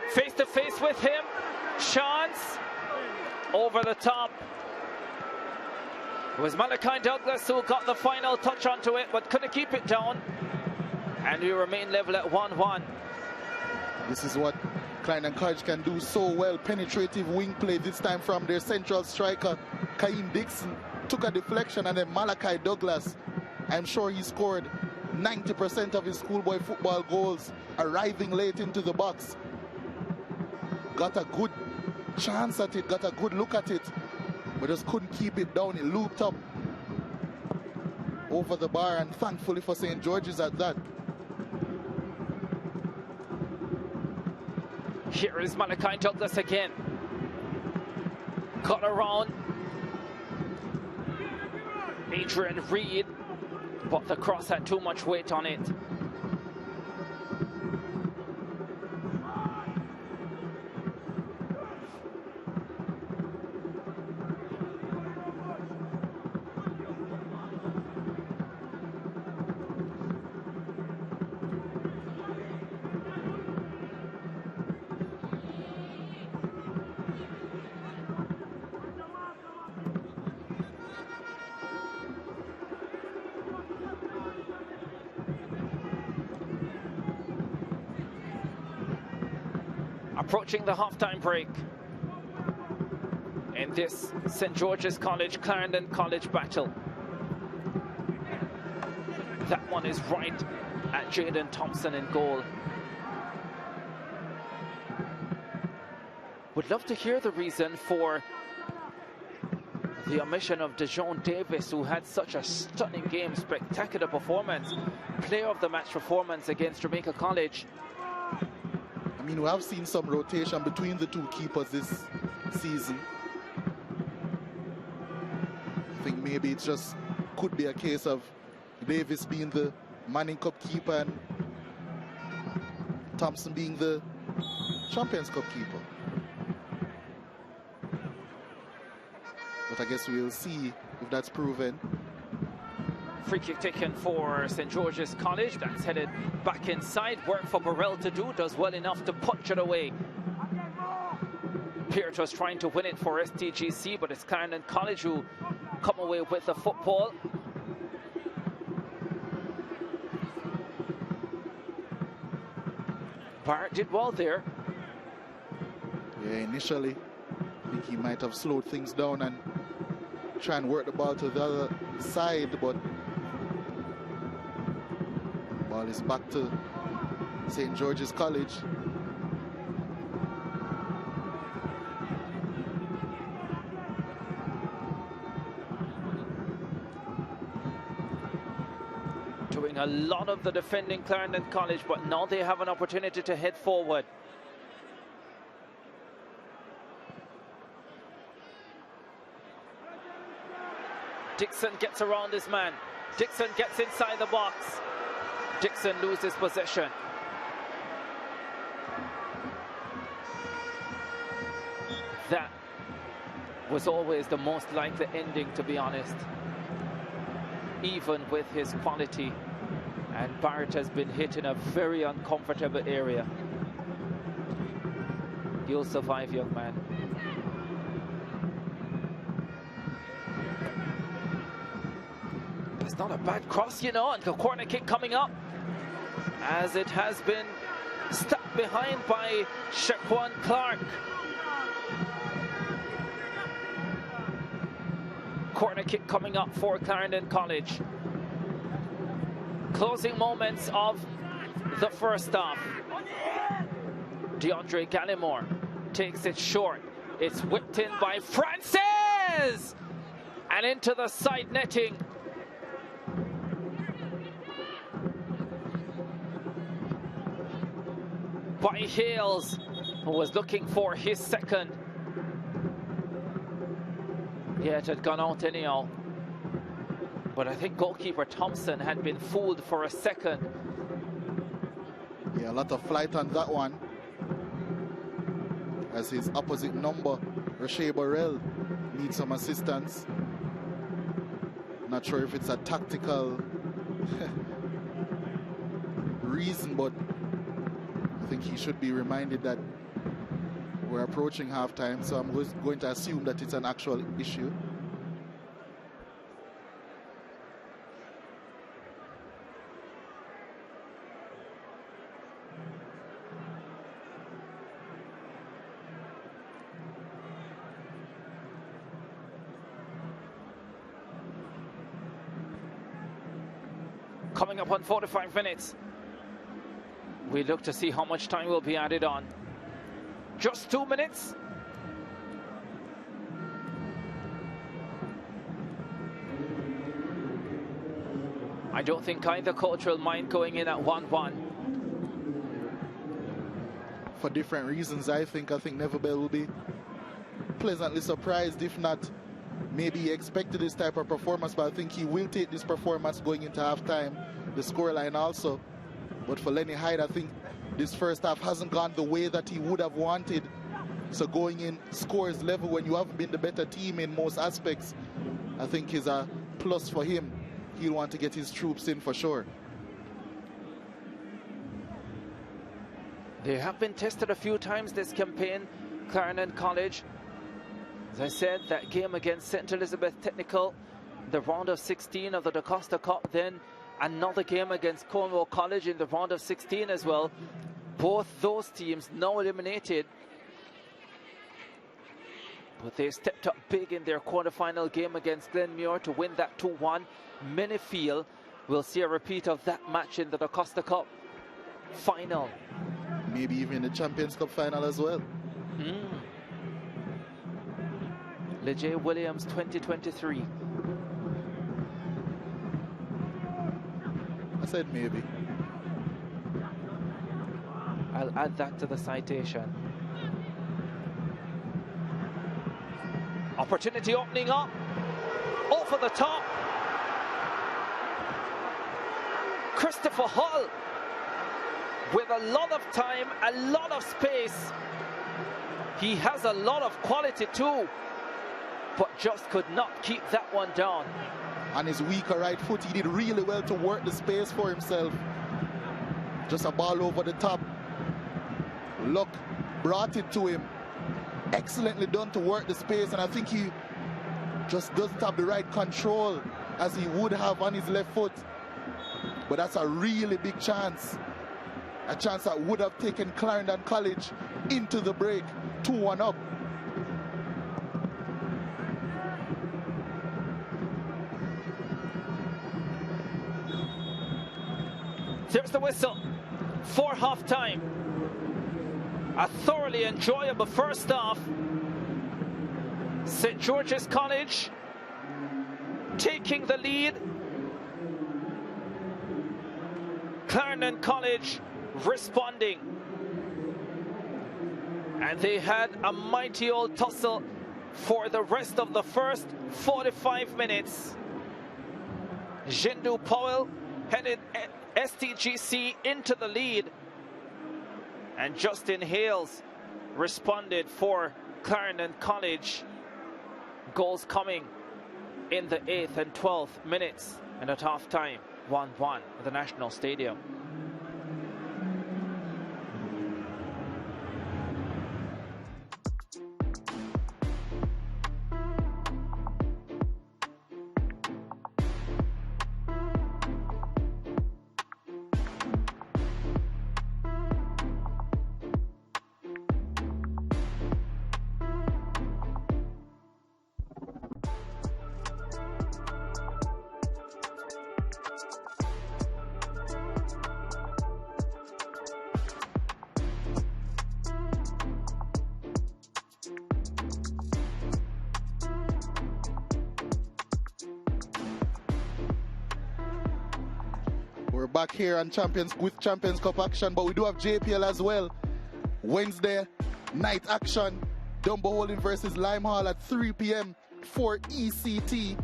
face to face with him. Chance, over the top. It was Malachi Douglas who got the final touch onto it, but couldn't keep it down. And we remain level at 1-1. This is what Clarendon College can do so well. Penetrative wing play, this time from their central striker, Kahim Dixon. Took a deflection, and then Malachi Douglas, I'm sure he scored 90% of his schoolboy football goals arriving late into the box. Got a good chance at it, got a good look at it, but just couldn't keep it down. It looped up over the bar, and thankfully for St. George's at that. Here is Malachi Douglas again. Cut around Adrian Reed, but the cross had too much weight on it. Approaching the halftime break in this St. George's College Clarendon College battle. That one is right at Jaden Thompson in goal. Would love to hear the reason for the omission of Dejon Davis, who had such a stunning game, spectacular performance, player of the match performance against Jamaica College. I mean, we have seen some rotation between the two keepers this season. I think maybe it's just could be a case of Davis being the Manning Cup keeper and Thompson being the Champions Cup keeper. But I guess we'll see if that's proven. Free kick taken for St. George's College. That's headed back inside. Work for Burrell to do. Does well enough to punch it away. Peart was trying to win it for STGC, but it's Clarendon College who come away with the football. Barrett did well there. Yeah, initially, I think he might have slowed things down and try and work the ball to the other side, but ball is back to St. George's College. Doing a lot of the defending Clarendon College, but now they have an opportunity to head forward. Dixon gets around this man. Dixon gets inside the box. Dixon loses possession. That was always the most likely ending, to be honest. Even with his quality. And Barrett has been hit in a very uncomfortable area. You'll survive, young man. It's not a bad cross, you know, and the corner kick coming up. As it has been stuck behind by Shaquan Clark. Corner kick coming up for Clarendon College. Closing moments of the first half. DeAndre Gallimore takes it short. It's whipped in by Francis! And into the side netting. By Hales, who was looking for his second. Yeah, it had gone out anyhow. But I think goalkeeper Thompson had been fooled for a second. Yeah, a lot of flight on that one. As his opposite number, Rashay Burrell, needs some assistance. Not sure if it's a tactical reason, but I think he should be reminded that we're approaching halftime, so I'm going to assume that it's an actual issue. Coming up on 45 minutes. We look to see how much time will be added on. Just 2 minutes. I don't think either coach will mind going in at 1-1. For different reasons, I think Neverbell will be pleasantly surprised, if not maybe he expected this type of performance, but I think he will take this performance going into halftime, the scoreline also. But for Lenny Hyde, I think this first half hasn't gone the way that he would have wanted. So going in scores level when you haven't been the better team in most aspects, I think is a plus for him. He'll want to get his troops in for sure. They have been tested a few times this campaign, Clarendon College. As I said, that game against St. Elizabeth Technical, the round of 16 of the DaCosta Cup, then another game against Cornwall College in the round of 16 as well. Both those teams now eliminated. But they stepped up big in their quarterfinal game against Glenmuir to win that 2-1. Many feel we'll see a repeat of that match in the DaCosta Cup final. Maybe even the Champions Cup final as well. Leger Williams 2023. I said maybe. I'll add that to the citation. Opportunity opening up. Over the top. Christopher Hull with a lot of time, a lot of space. He has a lot of quality too, but just could not keep that one down. On his weaker right foot, he did really well to work the space for himself. Just a ball over the top. Luck brought it to him. Excellently done to work the space, and I think he just doesn't have the right control as he would have on his left foot. But that's a really big chance. A chance that would have taken Clarendon College into the break, 2-1 up. There's the whistle for half-time. A thoroughly enjoyable first half. St. George's College taking the lead. Clarendon College responding. And they had a mighty old tussle for the rest of the first 45 minutes. Jindu Powell headed STGC into the lead. And Justin Hales responded for Clarendon College. Goals coming in the 8th and 12th minutes. And at half time, 1-1 at the National Stadium. We're back here on Champions Cup action, but we do have JPL as well. Wednesday night action. Dumbo Holding versus Lime Hall at 3 p.m. for ECT.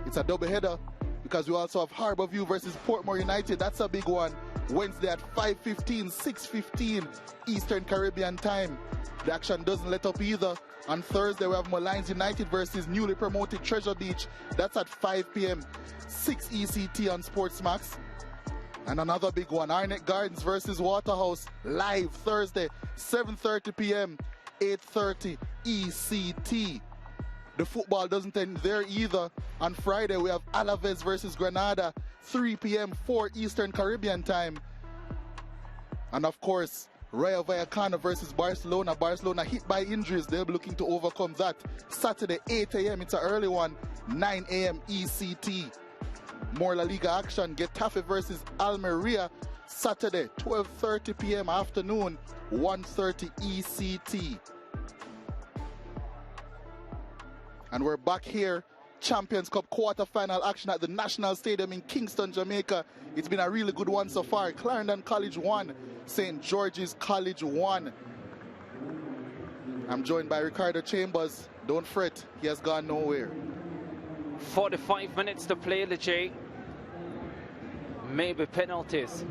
It's a double header because we also have Harborview versus Portmore United. That's a big one. Wednesday at 5:15, 6:15 Eastern Caribbean time. The action doesn't let up either. On Thursday, we have Malines United versus newly promoted Treasure Beach. That's at 5 p.m. 6 ECT on SportsMax. And another big one, Arnett Gardens versus Waterhouse, live Thursday, 7:30 p.m., 8:30 ECT. The football doesn't end there either. On Friday, we have Alaves versus Granada, 3 p.m., 4 Eastern Caribbean time. And of course, Rayo Vallecano versus Barcelona. Barcelona hit by injuries. They'll be looking to overcome that. Saturday, 8 a.m., it's an early one, 9 a.m. ECT. More La Liga action, Getafe versus Almeria, Saturday, 12:30 p.m. afternoon, 1:30 ECT. And we're back here, Champions Cup quarterfinal action at the National Stadium in Kingston, Jamaica. It's been a really good one so far. Clarendon College 1, St. George's College 1. I'm joined by Ricardo Chambers. Don't fret, he has gone nowhere. 45 minutes to play, Lejay. Maybe penalties.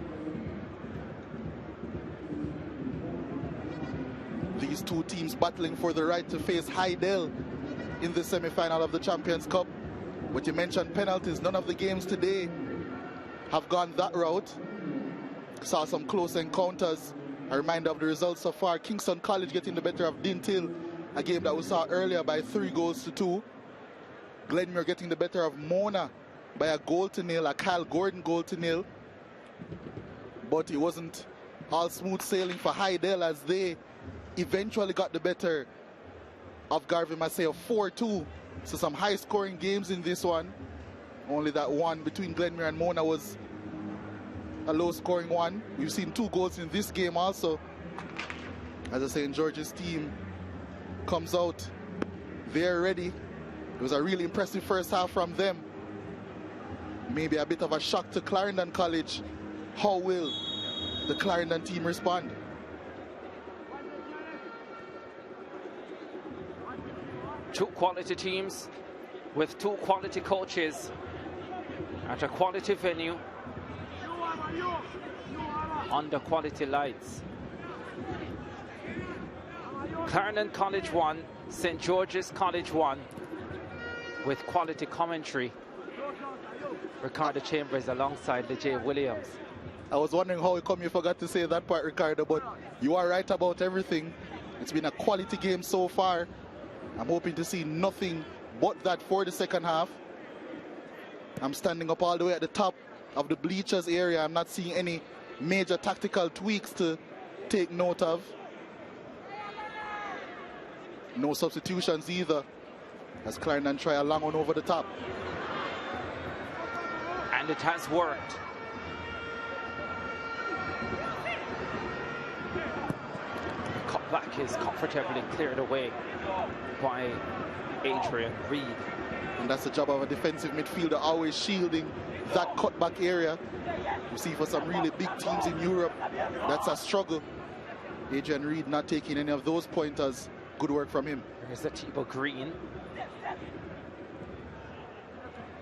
These two teams battling for the right to face Hydel in the semi-final of the Champions Cup. But you mentioned penalties. None of the games today have gone that route. Saw some close encounters. A reminder of the results so far. Kingston College getting the better of Dintil, a game that we saw earlier by 3-2. Glenmuir getting the better of Mona by a 0-0, a Kyle Gordon 0-0. But it wasn't all smooth sailing for Hydel as they eventually got the better of Garvey Maceo 4-2. So some high-scoring games in this one. Only that one between Glenmuir and Mona was a low-scoring one. We've seen 2 goals in this game also. As I say, St. George's team comes out, they're ready. It was a really impressive first half from them. Maybe a bit of a shock to Clarendon College. How will the Clarendon team respond? Two quality teams with 2 quality coaches at a quality venue under quality lights. Clarendon College 1, St. George's College 1. With quality commentary, Ricardo Chambers alongside Lejay Williams. I was wondering how come you forgot to say that part, Ricardo, but you are right about everything. It's been a quality game so far. I'm hoping to see nothing but that for the second half. I'm standing up all the way at the top of the bleachers area. I'm not seeing any major tactical tweaks to take note of. No substitutions either, as Clarendon try a long one over the top. And it has worked. The cutback is comfortably cleared away by Adrian Reed. And that's the job of a defensive midfielder, always shielding that cutback area. You see, for some really big teams in Europe, that's a struggle. Adrian Reed not taking any of those pointers. Good work from him. Here's the Thibaut Green.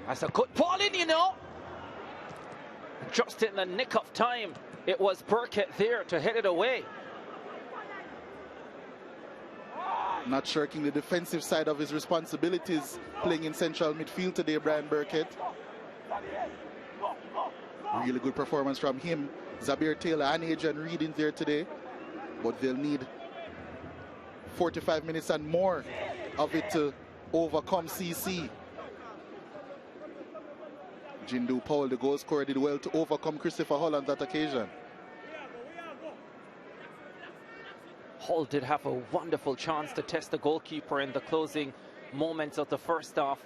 That's a good ball in, you know. Just in the nick of time, it was Burkett there to hit it away. Not shirking the defensive side of his responsibilities, playing in central midfield today, Brian Burkett. Really good performance from him. Zabir Taylor and Adrian Reed in there today. But they'll need 45 minutes and more of it to overcome CC. Jindu Powell, the goal scorer, did well to overcome Christopher Hull on that occasion. Hull did have a wonderful chance to test the goalkeeper in the closing moments of the first half.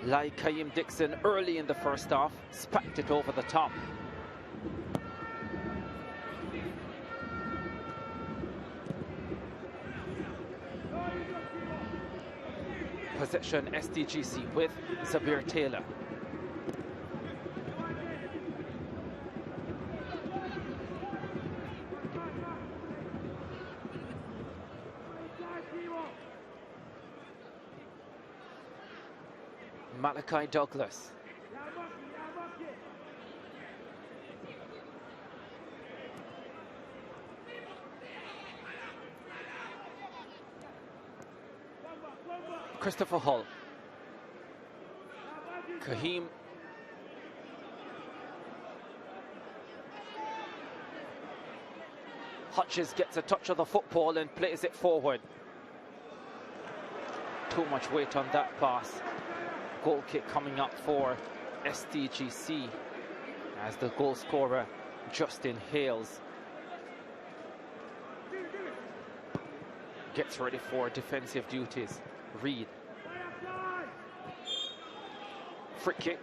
Like Kaim Dixon early in the first half, spanked it over the top. Possession SDGC with Zabir Taylor. Malachi Douglas. Christopher Hull. Kahim. Hutchins gets a touch of the football and plays it forward. Too much weight on that pass. Goal kick coming up for STGC as the goal scorer Justin Hales gets ready for defensive duties. Reed. Free kick.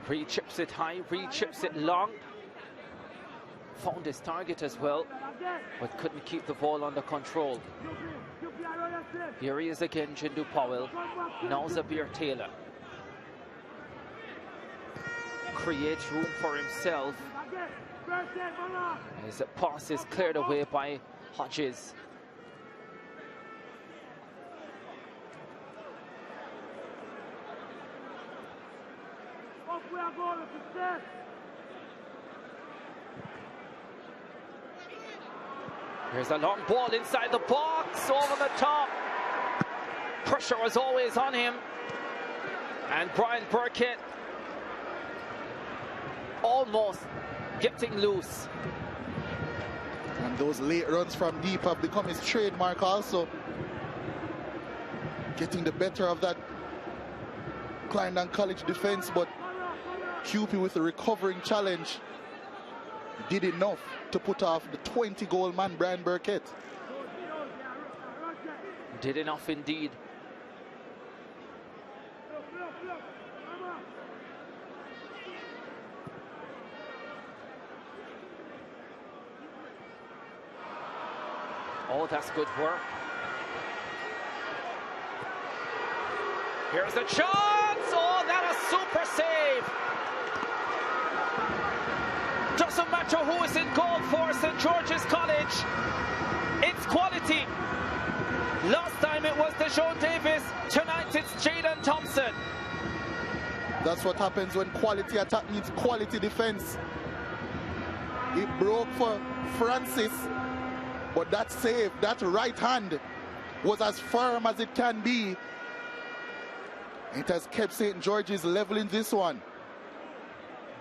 Reed chips it high, Reed chips it long. Found his target as well, but couldn't keep the ball under control. Here he is again, Jindu Powell. Now Zabir Taylor. Creates room for himself. As the pass is cleared away by Hodges. Here's a long ball inside the box, over the top. Pressure was always on him. And Brian Burkett almost getting loose. And those late runs from deep have become his trademark also. Getting the better of that Clarendon College defense, but QP with a recovering challenge did enough to put off the 20-goal man Brian Burkett. Did enough indeed. Oh, that's good work. Here's the chance. Oh, that a super save. Doesn't matter who is in goal for St. George's College. It's quality. Last time it was Deshaun Davis. Tonight it's Jaden Thompson. That's what happens when quality attack meets quality defense. It broke for Francis, but that save, that right hand, was as firm as it can be. It has kept St. George's level in this one.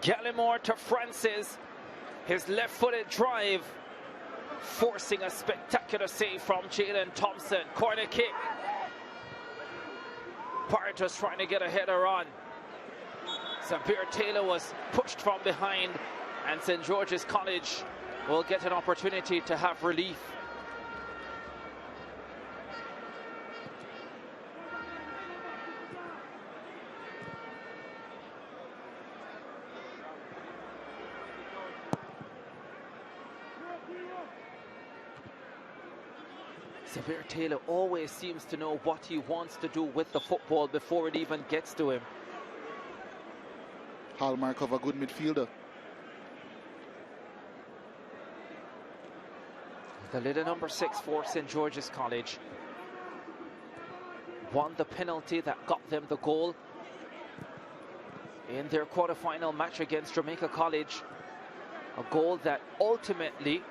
Gallimore to Francis. His left-footed drive forcing a spectacular save from Jalen Thompson. Corner kick. Partos trying to get a header on. Sabir Taylor was pushed from behind, and St. George's College will get an opportunity to have relief. Sabir Taylor always seems to know what he wants to do with the football before it even gets to him. Hallmark of a good midfielder. The little number 6 for St. George's College won the penalty that got them the goal in their quarterfinal match against Jamaica College. A goal that ultimately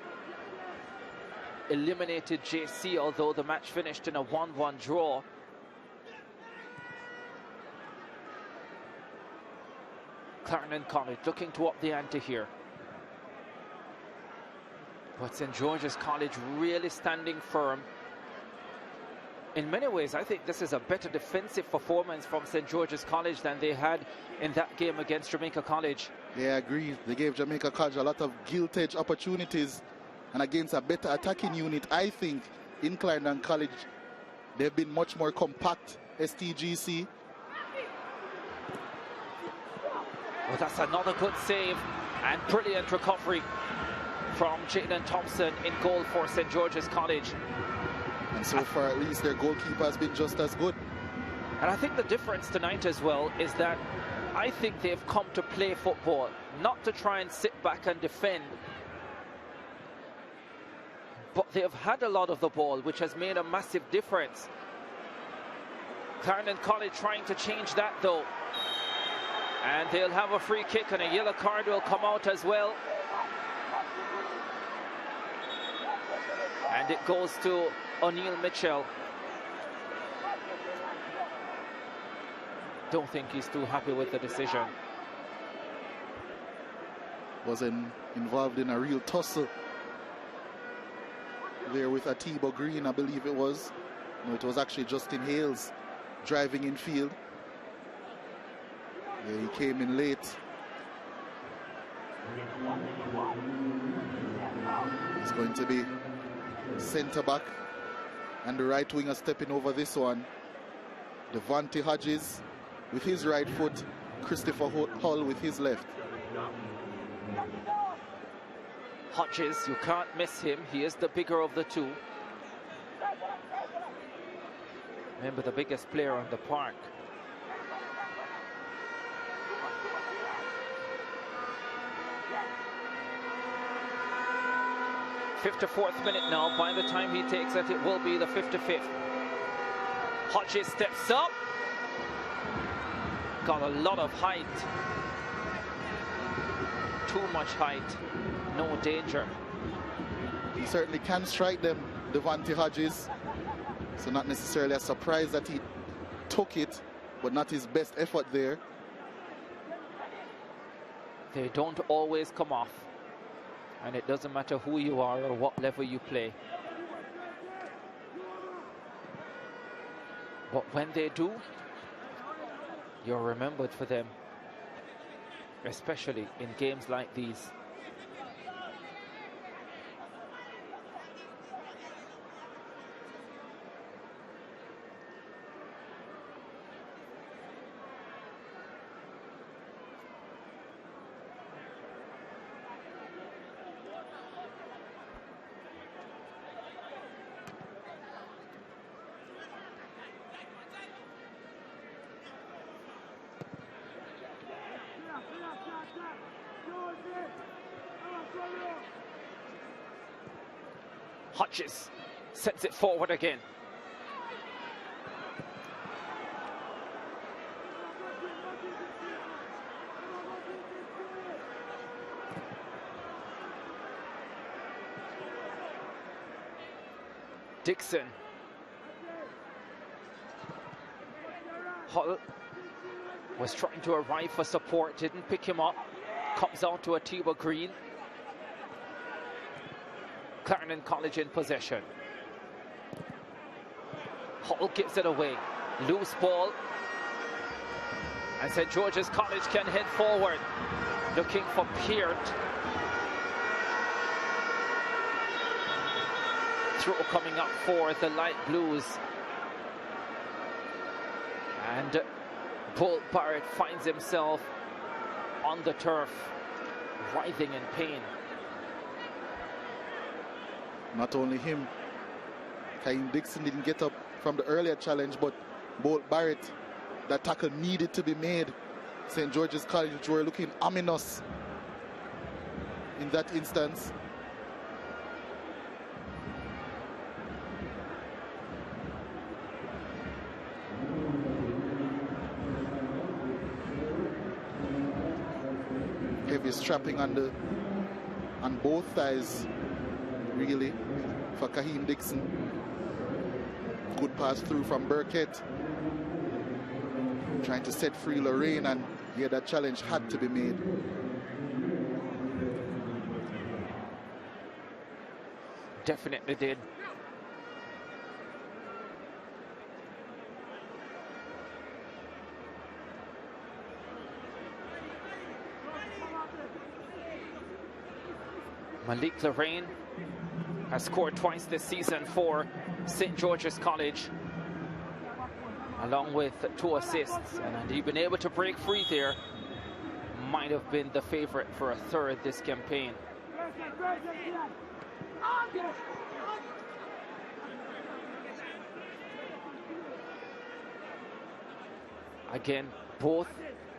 eliminated JC, although the match finished in a 1-1 draw. Clarendon College looking to up the ante here. But St. George's College really standing firm. In many ways, I think this is a better defensive performance from St. George's College than they had in that game against Jamaica College. Yeah, I agree. They gave Jamaica College a lot of gilt-edge opportunities. And against a better attacking unit, I think, in Clarendon College, they've been much more compact, STGC. Well, that's another good save and brilliant recovery from Jalen Thompson in goal for St. George's College. And so far, at least, their goalkeeper has been just as good. And I think the difference tonight as well is that I think they've come to play football, not to try and sit back and defend. But they've had a lot of the ball, which has made a massive difference. Clarendon College trying to change that, though. And they'll have a free kick, and a yellow card will come out as well. And it goes to O'Neill Mitchell. Don't think he's too happy with the decision. Wasn't involved in a real tussle there with Atiba Green, I believe it was. No, it was actually Justin Hales driving in field. Yeah, he came in late. It's going to be centre back, and the right winger stepping over this one. Devontae Hodges with his right foot, Christopher Hull with his left. Hodges, you can't miss him. He is the bigger of the two. Remember, the biggest player on the park. '54th minute now. By the time he takes it, it will be the 55th. Hodges steps up. Got a lot of height. Too much height. No danger. He certainly can strike them, Devontae Hodges. So not necessarily a surprise that he took it, but not his best effort there. They don't always come off. And it doesn't matter who you are or what level you play. But when they do, you're remembered for them. Especially in games like these. Hodges sends it forward again. Dixon. Hull was trying to arrive for support, didn't pick him up. Comes out to Atiba Green. Clarendon College in possession. Hall gives it away. Loose ball. And St. George's College can head forward. Looking for Peart. Throw coming up for the light blues. And Bull Barrett finds himself on the turf, writhing in pain. Not only him, Kaim Dixon didn't get up from the earlier challenge, but Bolt Barrett, that tackle needed to be made. St. George's College were looking ominous in that instance. Heavy strapping on both thighs, really, for Kaheem Dixon. Good pass through from Burkett, trying to set free Lorraine, and yeah, that challenge had to be made. Definitely did. Malik Lorraine has scored twice this season for St. George's College, along with 2 assists, and had he been able to break free there, might have been the favorite for a third this campaign. Again, both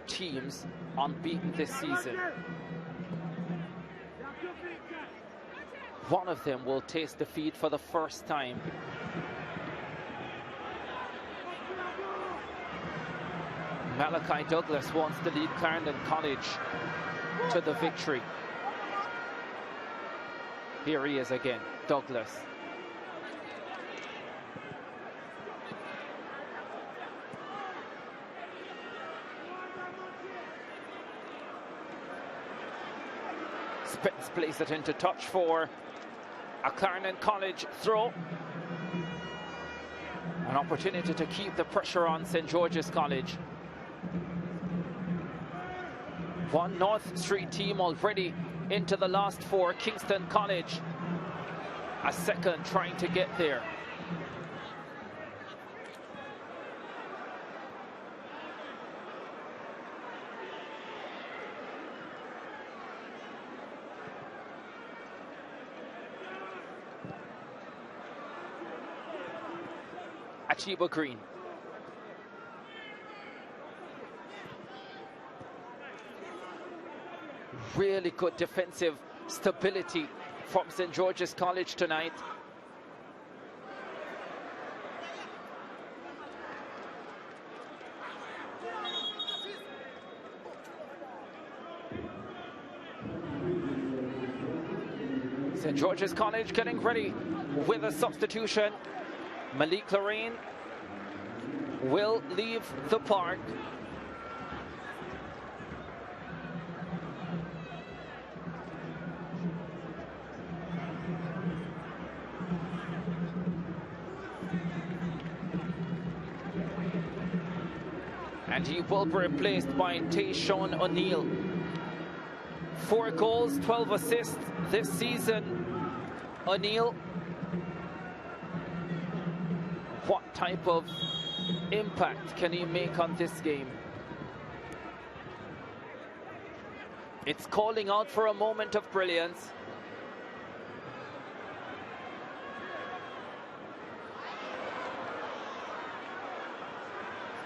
teams unbeaten this season. One of them will taste defeat for the first time. Malachi Douglas wants to lead Clarendon College to the victory. Here he is again, Douglas. Spence plays it into touch for a Clarendon College throw. An opportunity to keep the pressure on St. George's College. One North Street team already into the last 4, Kingston College. A second trying to get there. Achiba Green. Really good defensive stability from St. George's College tonight. St. George's College getting ready with a substitution. Malik Lorraine will leave the park. And he will be replaced by Tayshawn O'Neill. 4 goals, 12 assists this season. O'Neill, what type of impact can he make on this game? It's calling out for a moment of brilliance.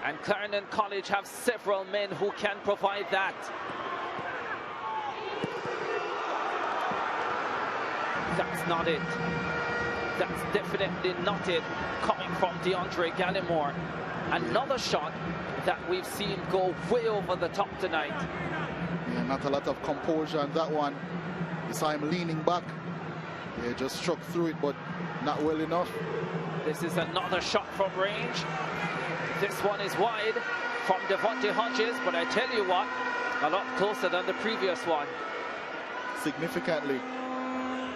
And Clarendon College have several men who can provide that. That's not it. That's definitely not it. Coming from DeAndre Gallimore. Another shot that we've seen go way over the top tonight. Yeah, not a lot of composure on that one. You saw him leaning back. Yeah, just struck through it, but not well enough. This is another shot from range. This one is wide from Devontae Hodges, but I tell you what, a lot closer than the previous one. Significantly.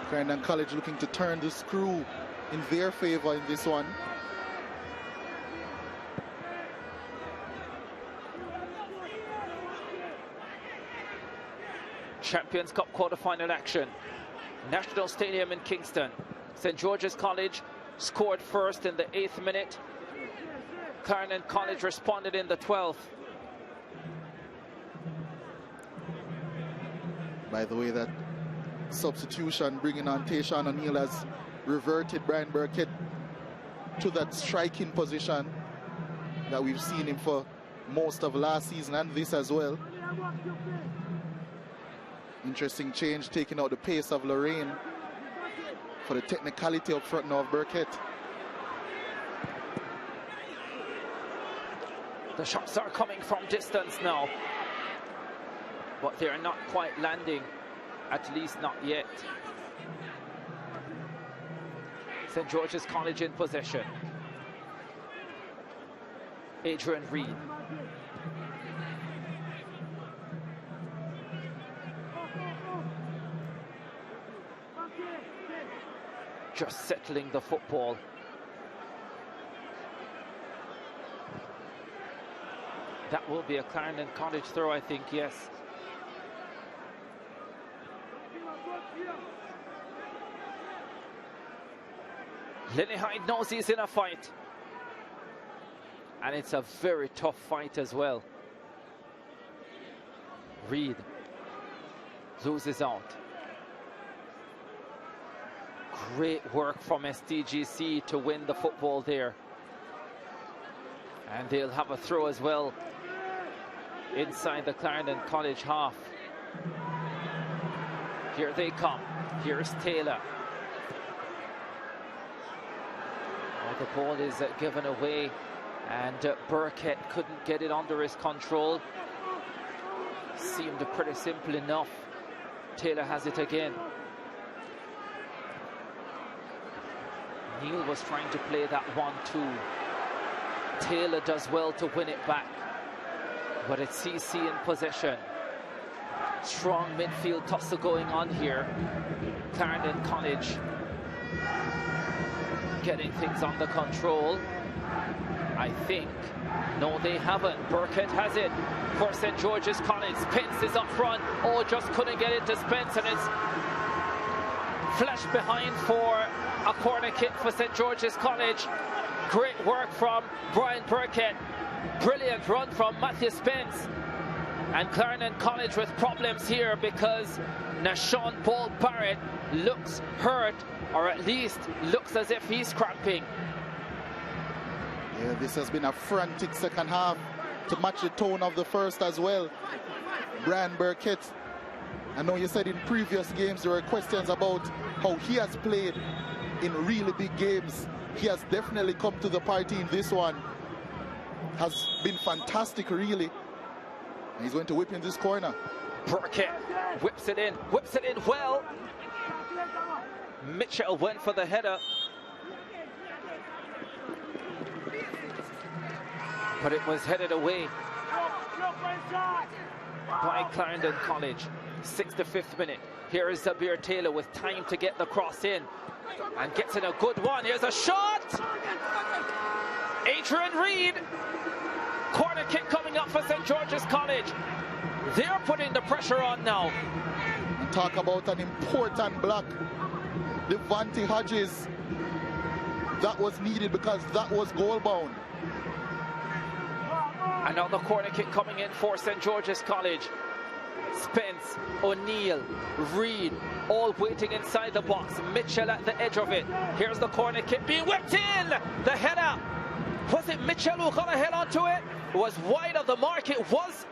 Clarendon College looking to turn the screw in their favor in this one. Champions Cup quarterfinal action. National Stadium in Kingston. St. George's College scored first in the 8th minute. Clarendon College responded in the 12th. By the way, that substitution bringing on Tayshawn O'Neill has reverted Brian Burkett to that striking position that we've seen him for most of last season and this as well. Interesting change, taking out the pace of Lorraine for the technicality up front now of Burkett. The shots are coming from distance now, but they're not quite landing, at least not yet. St. George's College in possession. Adrian Reed. Just settling the football. That will be a Clarendon College throw, I think, yes. Lenny Hyde knows he's in a fight. And it's a very tough fight as well. Reed loses out. Great work from SDGC to win the football there. And they'll have a throw as well inside the Clarendon College half. Here they come. Here's Taylor. Oh, the ball is given away, and Burkett couldn't get it under his control. Seemed pretty simple enough. Taylor has it again. Neil was trying to play that 1-2. Taylor does well to win it back, but it's CC in possession. Strong midfield tussle going on here. Clarendon College getting things under control, I think. No, they haven't. Burkett has it for St. George's College. Spence is up front. Oh, just couldn't get it to Spence, and it's flashed behind for a corner kick for St. George's College. Great work from Brian Burkett. Brilliant run from Matthew Spence. And Clarendon College with problems here because Nashon Paul Barrett looks hurt, or at least looks as if he's cramping. Yeah, this has been a frantic second half to match the tone of the first as well. Brian Burkett, I know you said in previous games there were questions about how he has played in really big games. He has definitely come to the party in this one. Has been fantastic, really. He's going to whip in this corner. Burkett whips it in well. Mitchell went for the header, but it was headed away by Clarendon College. 65th minute. Here is Zabir Taylor with time to get the cross in, and gets in a good one. Here's a shot! Adrian Reed. Corner kick coming up for St. George's College. They're putting the pressure on now. And talk about an important block. Devante Hodges. That was needed because that was goal bound. Another corner kick coming in for St. George's College. Spence, O'Neill, Reed, all waiting inside the box. Mitchell at the edge of it. Here's the corner kick being whipped in. The header. Was it Mitchell who got a head onto it? It was wide of the mark. It was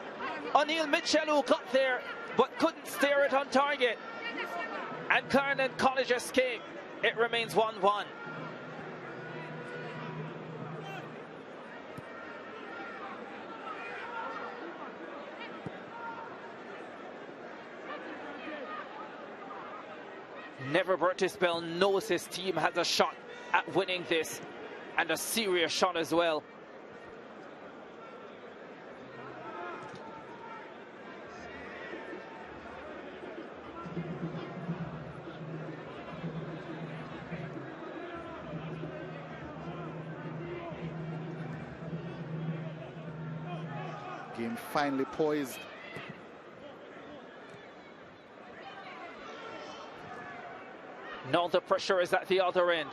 O'Neill Mitchell who got there, but couldn't steer it on target. And Clarendon College escape. It remains 1-1. Never Burtis Bell knows his team has a shot at winning this, and a serious shot as well. Game finally poised. Now the pressure is at the other end.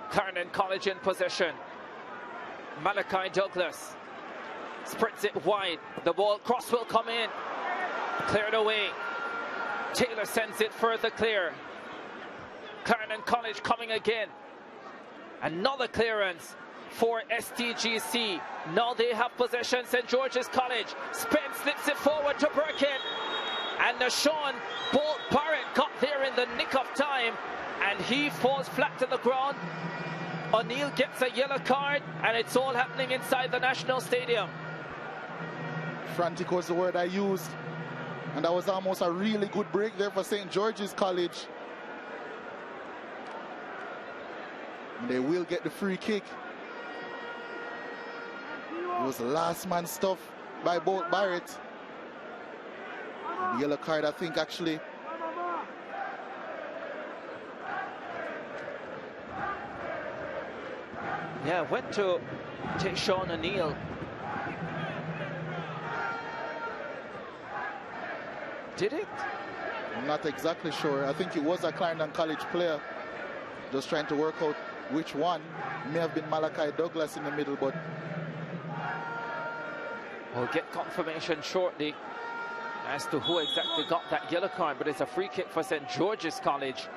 Clarendon College in possession. Malachi Douglas spreads it wide. The ball cross will come in. Cleared away. Taylor sends it further clear. Clarendon College coming again. Another clearance for STGC. Now they have possession. St. George's College. Spence slips it forward to Burkett. And Nashawn Bolt Barrett got there in the nick of time. And he falls flat to the ground. O'Neill gets a yellow card. And it's all happening inside the National Stadium. Frantic was the word I used. And that was almost a really good break there for St. George's College. And they will get the free kick. It was last man stuff by Bolt Barrett. The yellow card, I think, actually. Yeah, went to take Sean O'Neill. Did it? I'm not exactly sure. I think it was a Clarendon College player. Just trying to work out which one. May have been Malachi Douglas in the middle, but we'll get confirmation shortly as to who exactly got that yellow card, but it's a free kick for St. George's College.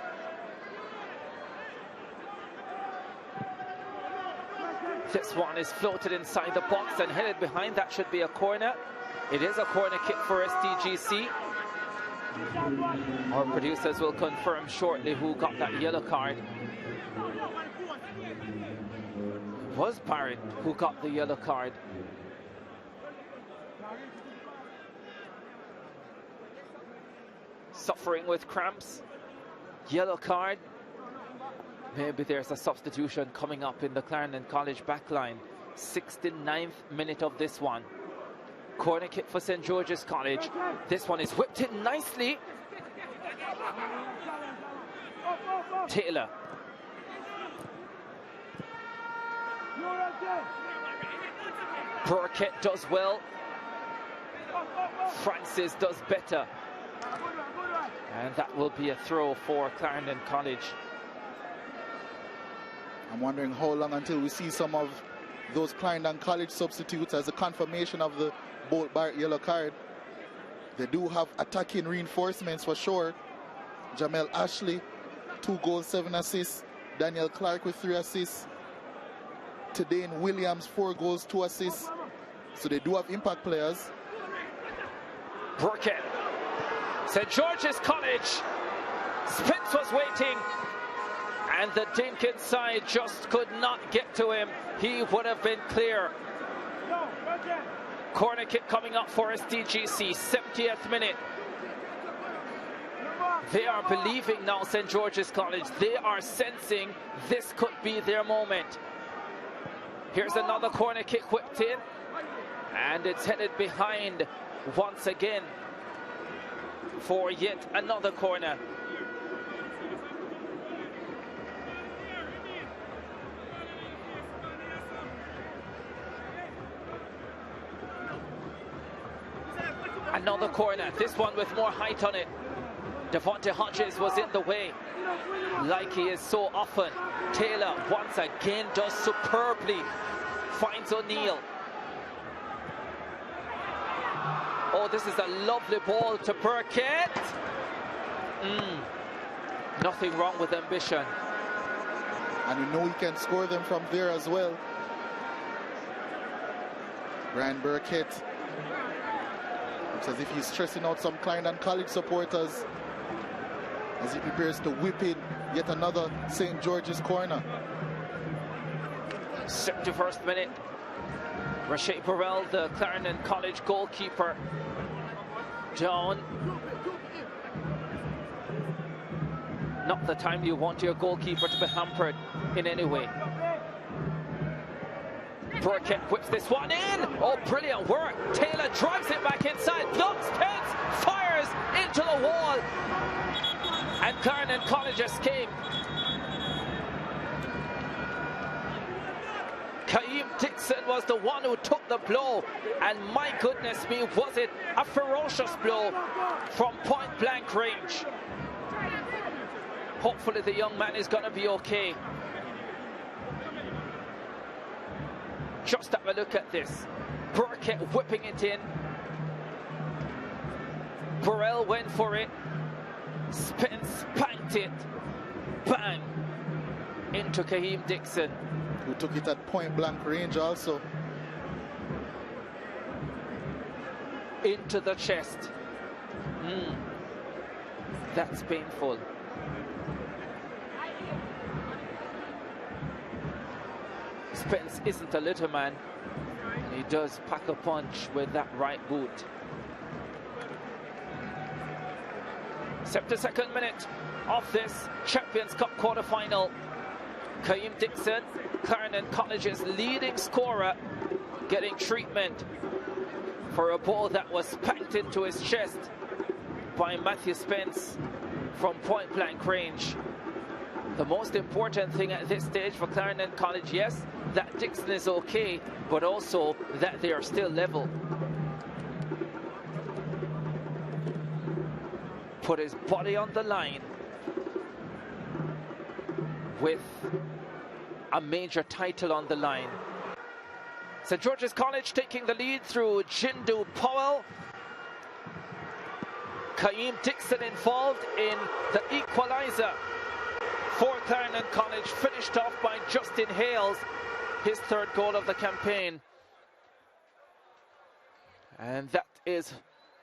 This one is floated inside the box and headed behind. That should be a corner. It is a corner kick for STGC. Our producers will confirm shortly who got that yellow card. It was Barrett who got the yellow card. Suffering with cramps. Yellow card. Maybe there's a substitution coming up in the Clarendon College backline. 69th minute of this one. Corner kick for St. George's College. This one is whipped in nicely. Taylor. Burkett does well. Francis does better. And that will be a throw for Clarendon College. I'm wondering how long until we see some of those Clarendon College substitutes as a confirmation of the Bolt Barrett yellow card. They do have attacking reinforcements for sure. Jamel Ashley, 2 goals, 7 assists. Daniel Clark with 3 assists. Tadane Williams, 4 goals, 2 assists. So they do have impact players. Burkett. St. George's College. Spence was waiting. And the Dinkins side just could not get to him. He would have been clear. Corner kick coming up for STGC, 70th minute. They are believing now, St. George's College. They are sensing this could be their moment. Here's another corner kick whipped in. And it's headed behind once again for yet another corner. Another corner, this one with more height on it. Devontae Hodges was in the way, like he is so often. Taylor once again does superbly, finds O'Neill. Oh, this is a lovely ball to Burkett. Nothing wrong with ambition. And you know he can score them from there as well. Brian Burkett. It's as if he's stressing out some Clarendon College supporters as he prepares to whip in yet another St. George's corner. 71st minute. Rashay Burrell, the Clarendon College goalkeeper, down. Not the time you want your goalkeeper to be hampered in any way. Burkett whips this one in. Oh, brilliant work. Taylor drives it back inside. Blocks, Pence, fires into the wall. And Clarendon College escape. Kaim Dixon was was the one who took the blow, and my goodness me, was it a ferocious blow from point blank range. Hopefully the young man is going to be okay. Just have a look at this. Burkett whipping it in. Burrell went for it. Spence spanked it. Bang! Into Kaheem Dixon. Who took it at point blank range also. Into the chest. That's painful. Spence isn't a little man. He does pack a punch with that right boot. 72nd minute of this Champions Cup quarter-final. Kaheem Dixon, Clarendon College's leading scorer, getting treatment for a ball that was spanked into his chest by Matthew Spence from point blank range. The most important thing at this stage for Clarendon College, yes, that Dixon is okay, but also that they are still level. Put his body on the line with a major title on the line. St. George's College taking the lead through Jindu Powell. Kaheem Dixon involved in the equalizer for Clarendon College, finished off by Justin Hales, his third goal of the campaign. And that is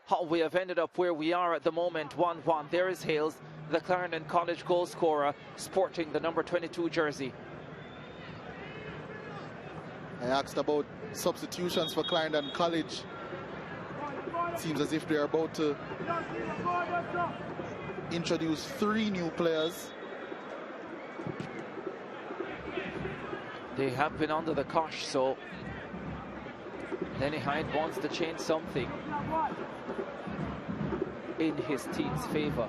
how we have ended up where we are at the moment, 1-1. There is Hales, the Clarendon College goal scorer, sporting the number 22 jersey. I asked about substitutions for Clarendon College. It seems as if they are about to introduce 3 new players. They have been under the cosh, so Lenny Hyde wants to change something in his team's favour.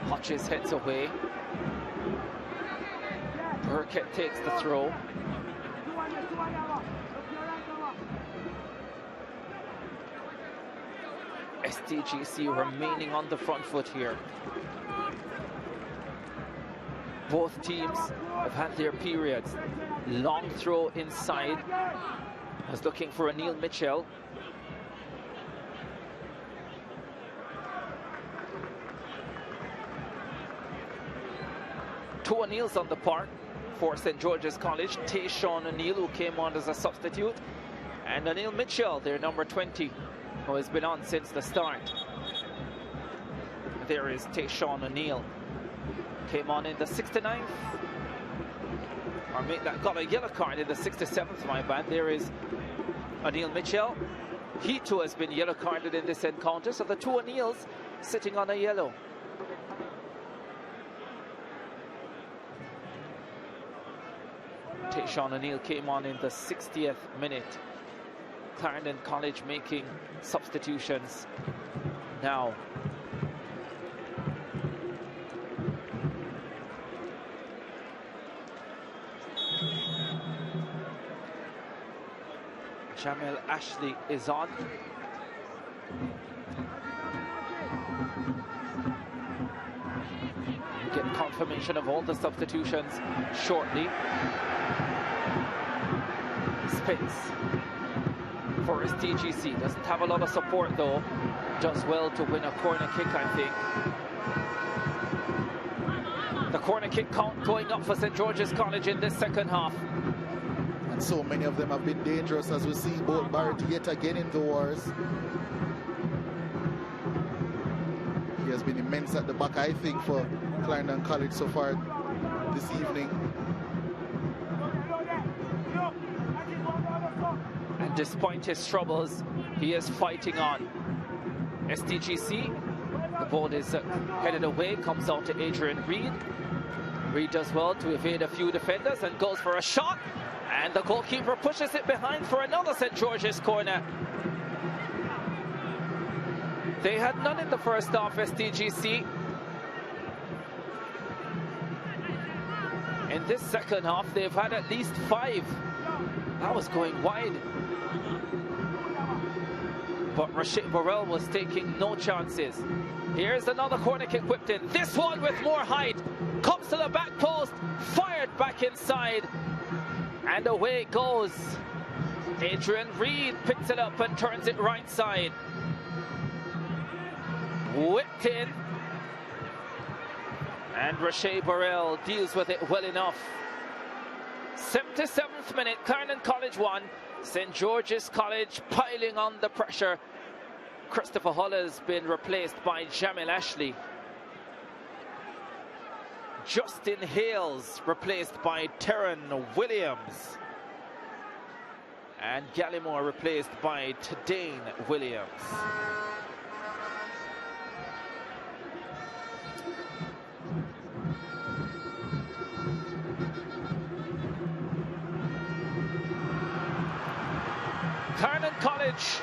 Hodges heads away. Burkett takes the throw. STGC remaining on the front foot here. Both teams have had their periods. Long throw inside. Was looking for Neil Mitchell. Two O'Neills on the park for St. George's College. Tayshawn O'Neill, who came on as a substitute, and Neil Mitchell, their number 20, who has been on since the start. There is Tayshawn O'Neill. Came on in the 69th. Or that got a yellow card in the 67th, my bad. There is Neil Mitchell. He too has been yellow carded in this encounter. So the two O'Neills sitting on a yellow. Tayshawn O'Neill came on in the 60th minute. Clarendon College making substitutions now. Jamel Ashley is on. We'll get confirmation of all the substitutions shortly. Spence for his TGC. Doesn't have a lot of support though. Does well to win a corner kick, I think. The corner kick count going up for St. George's College in this second half. And so many of them have been dangerous, as we see both Barrett yet again in the wars. He has been immense at the back, I think, for Clarendon College so far this evening. And despite his troubles, he is fighting on. STGC, the ball is headed away, comes out to Adrian Reed. Reed does well to evade a few defenders and goes for a shot. And the goalkeeper pushes it behind for another St. George's corner. They had none in the first half, STGC. In this second half, they've had at least 5. That was going wide. But Rashid Burrell was taking no chances. Here's another corner kick whipped in. This one with more height. Comes to the back post. Fired back inside. And away it goes. Adrian Reed picks it up and turns it right side. Whipped in. And Rashid Burrell deals with it well enough. 77th minute, Clarendon College 1. St. George's College piling on the pressure. Christopher Hull has been replaced by Jamil Ashley. Justin Hales replaced by Terran Williams. And Gallimore replaced by Tadane Williams. Clarendon College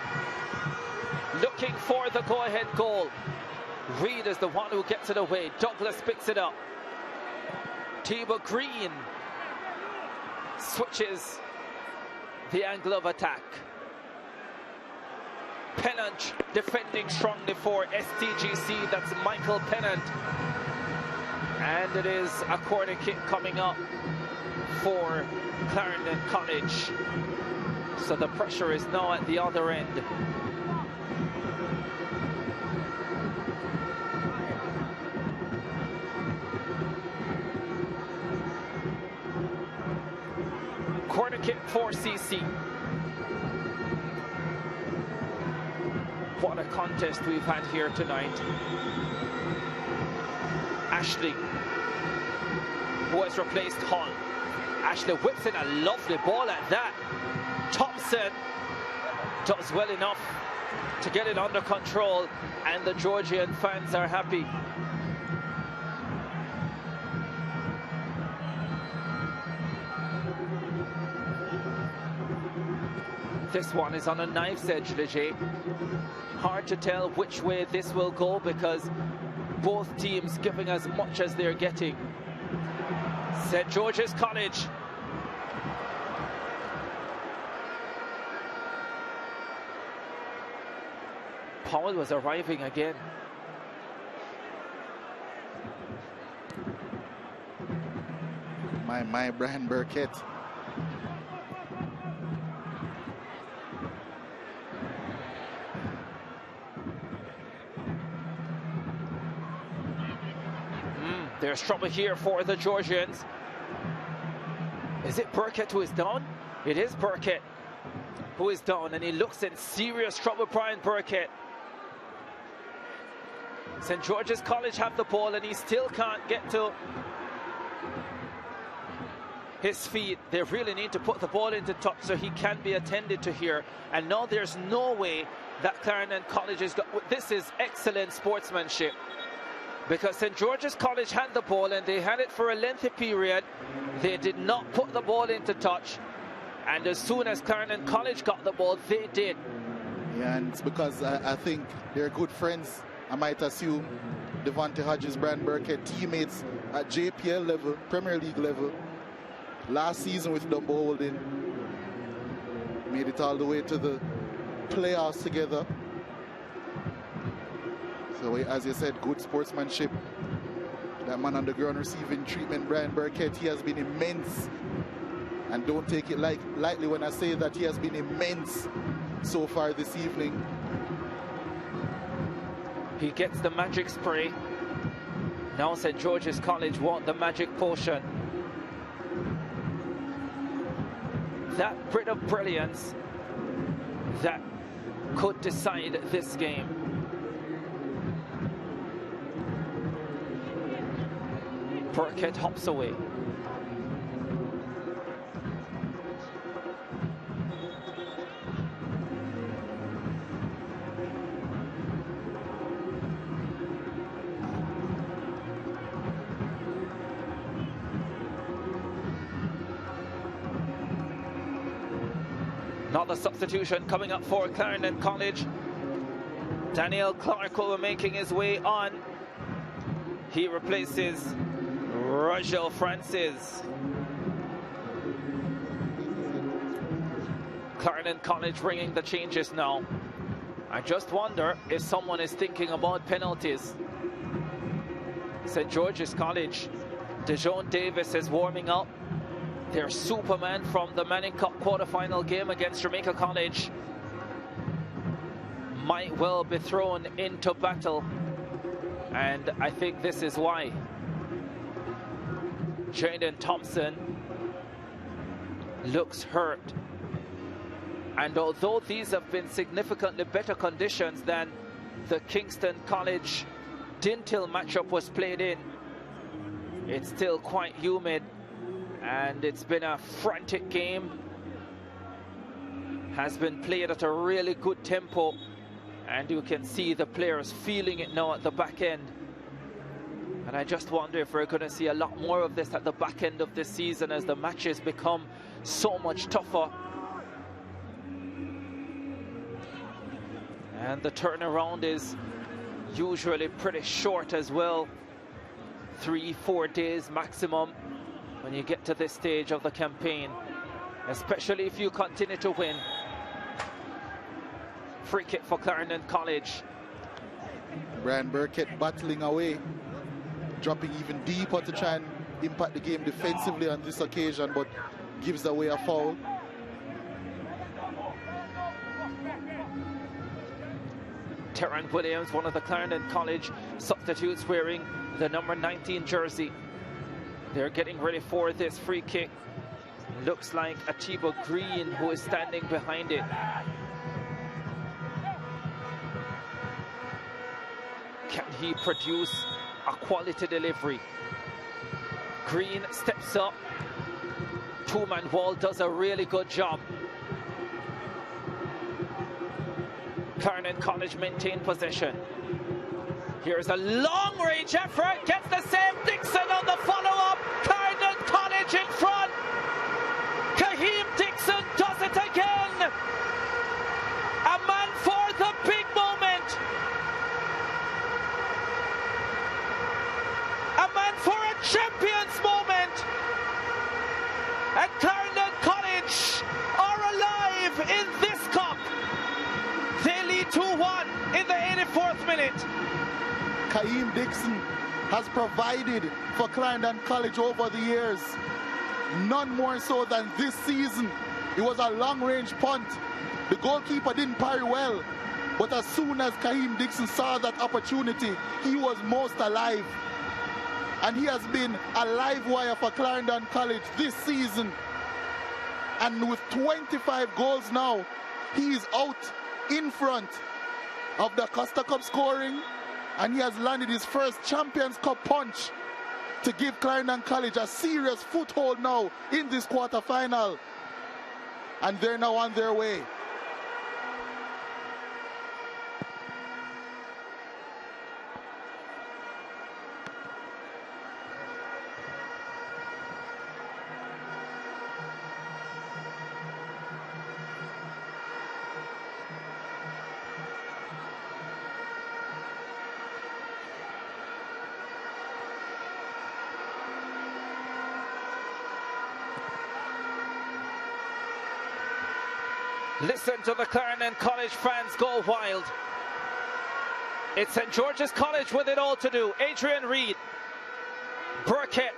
looking for the go-ahead goal. Reed is the one who gets it away. Douglas picks it up. Tiba Green switches the angle of attack. Pennant defending strongly for STGC. That's Michael Pennant. And it is a corner kick coming up for Clarendon College. So the pressure is now at the other end. Corner kick for CC. What a contest we've had here tonight. Ashley, who has replaced Hull. Ashley whips in a lovely ball at that. Thompson does well enough to get it under control, and the Georgian fans are happy. This one is on a knife's edge, Leger. Hard to tell which way this will go because both teams giving as much as they're getting. St. George's College. Powell was arriving again. My Brian Burkett. There's trouble here for the Georgians. Is it Burkett who is down? It is Burkett who is down, and he looks in serious trouble, Brian Burkett. St. George's College have the ball, and he still can't get to his feet. They really need to put the ball into touch so he can be attended to here. And now there's no way that Clarendon College is... This is excellent sportsmanship, because St. George's College had the ball and they had it for a lengthy period. They did not put the ball into touch, and as soon as Clarendon College got the ball, they did. Yeah, and it's because I think they're good friends. I might assume Devontae Hodges, Brian Burkett, teammates at JPL level, Premier League level. Last season with Dumbo Holding, made it all the way to the playoffs together. So as you said, good sportsmanship. That man on the ground receiving treatment, Brian Burkett, he has been immense. And don't take it lightly when I say that he has been immense so far this evening. He gets the magic spray. Now St. George's College want the magic potion. That bit of brilliance that could decide this game. Burkett hops away. Another substitution coming up for Clarendon College. Daniel Clark will be making his way on. He replaces Rogel Francis. Clarendon College bringing the changes now. I just wonder if someone is thinking about penalties. St. George's College, DeJohn Davis is warming up. Their Superman from the Manning Cup quarterfinal game against Jamaica College might well be thrown into battle, and I think this is why. Jaden Thompson looks hurt, and although these have been significantly better conditions than the Kingston College Dintil matchup was played in, it's still quite humid and it's been a frantic game. Has been played at a really good tempo, and you can see the players feeling it now at the back end. And I just wonder if we're going to see a lot more of this at the back end of this season as the matches become so much tougher. And the turnaround is usually pretty short as well. 3-4 days maximum when you get to this stage of the campaign, especially if you continue to win. Free kick for Clarendon College. Brian Burkett battling away, dropping even deeper to try and impact the game defensively on this occasion, but gives away a foul. Terran Williams, one of the Clarendon College substitutes, wearing the number 19 jersey. They're getting ready for this free kick. Looks like Atiba Green who is standing behind it. Can he produce a quality delivery? Green steps up. Two-man wall, does a really good job. Clarendon College maintain possession. Here's a long-range effort, gets the save. Dixon on the follow-up. Clarendon College in front. Kaheem Dixon does it again. A man for the big moment. A man for a champion's moment. And Clarendon College are alive in this cup. They lead 2-1 in the 84th minute. Kaheem Dixon has provided for Clarendon College over the years. None more so than this season. It was a long-range punt. The goalkeeper didn't parry well, but as soon as Kaheem Dixon saw that opportunity, he was most alive. And he has been a live wire for Clarendon College this season. And with 25 goals now, he is out in front of the Costa Cup scoring, and he has landed his first Champions Cup punch to give Clarendon College a serious foothold now in this quarterfinal. And they're now on their way. Listen to the Clarendon College fans go wild. It's St. George's College with it all to do. Adrian Reed. Burkett.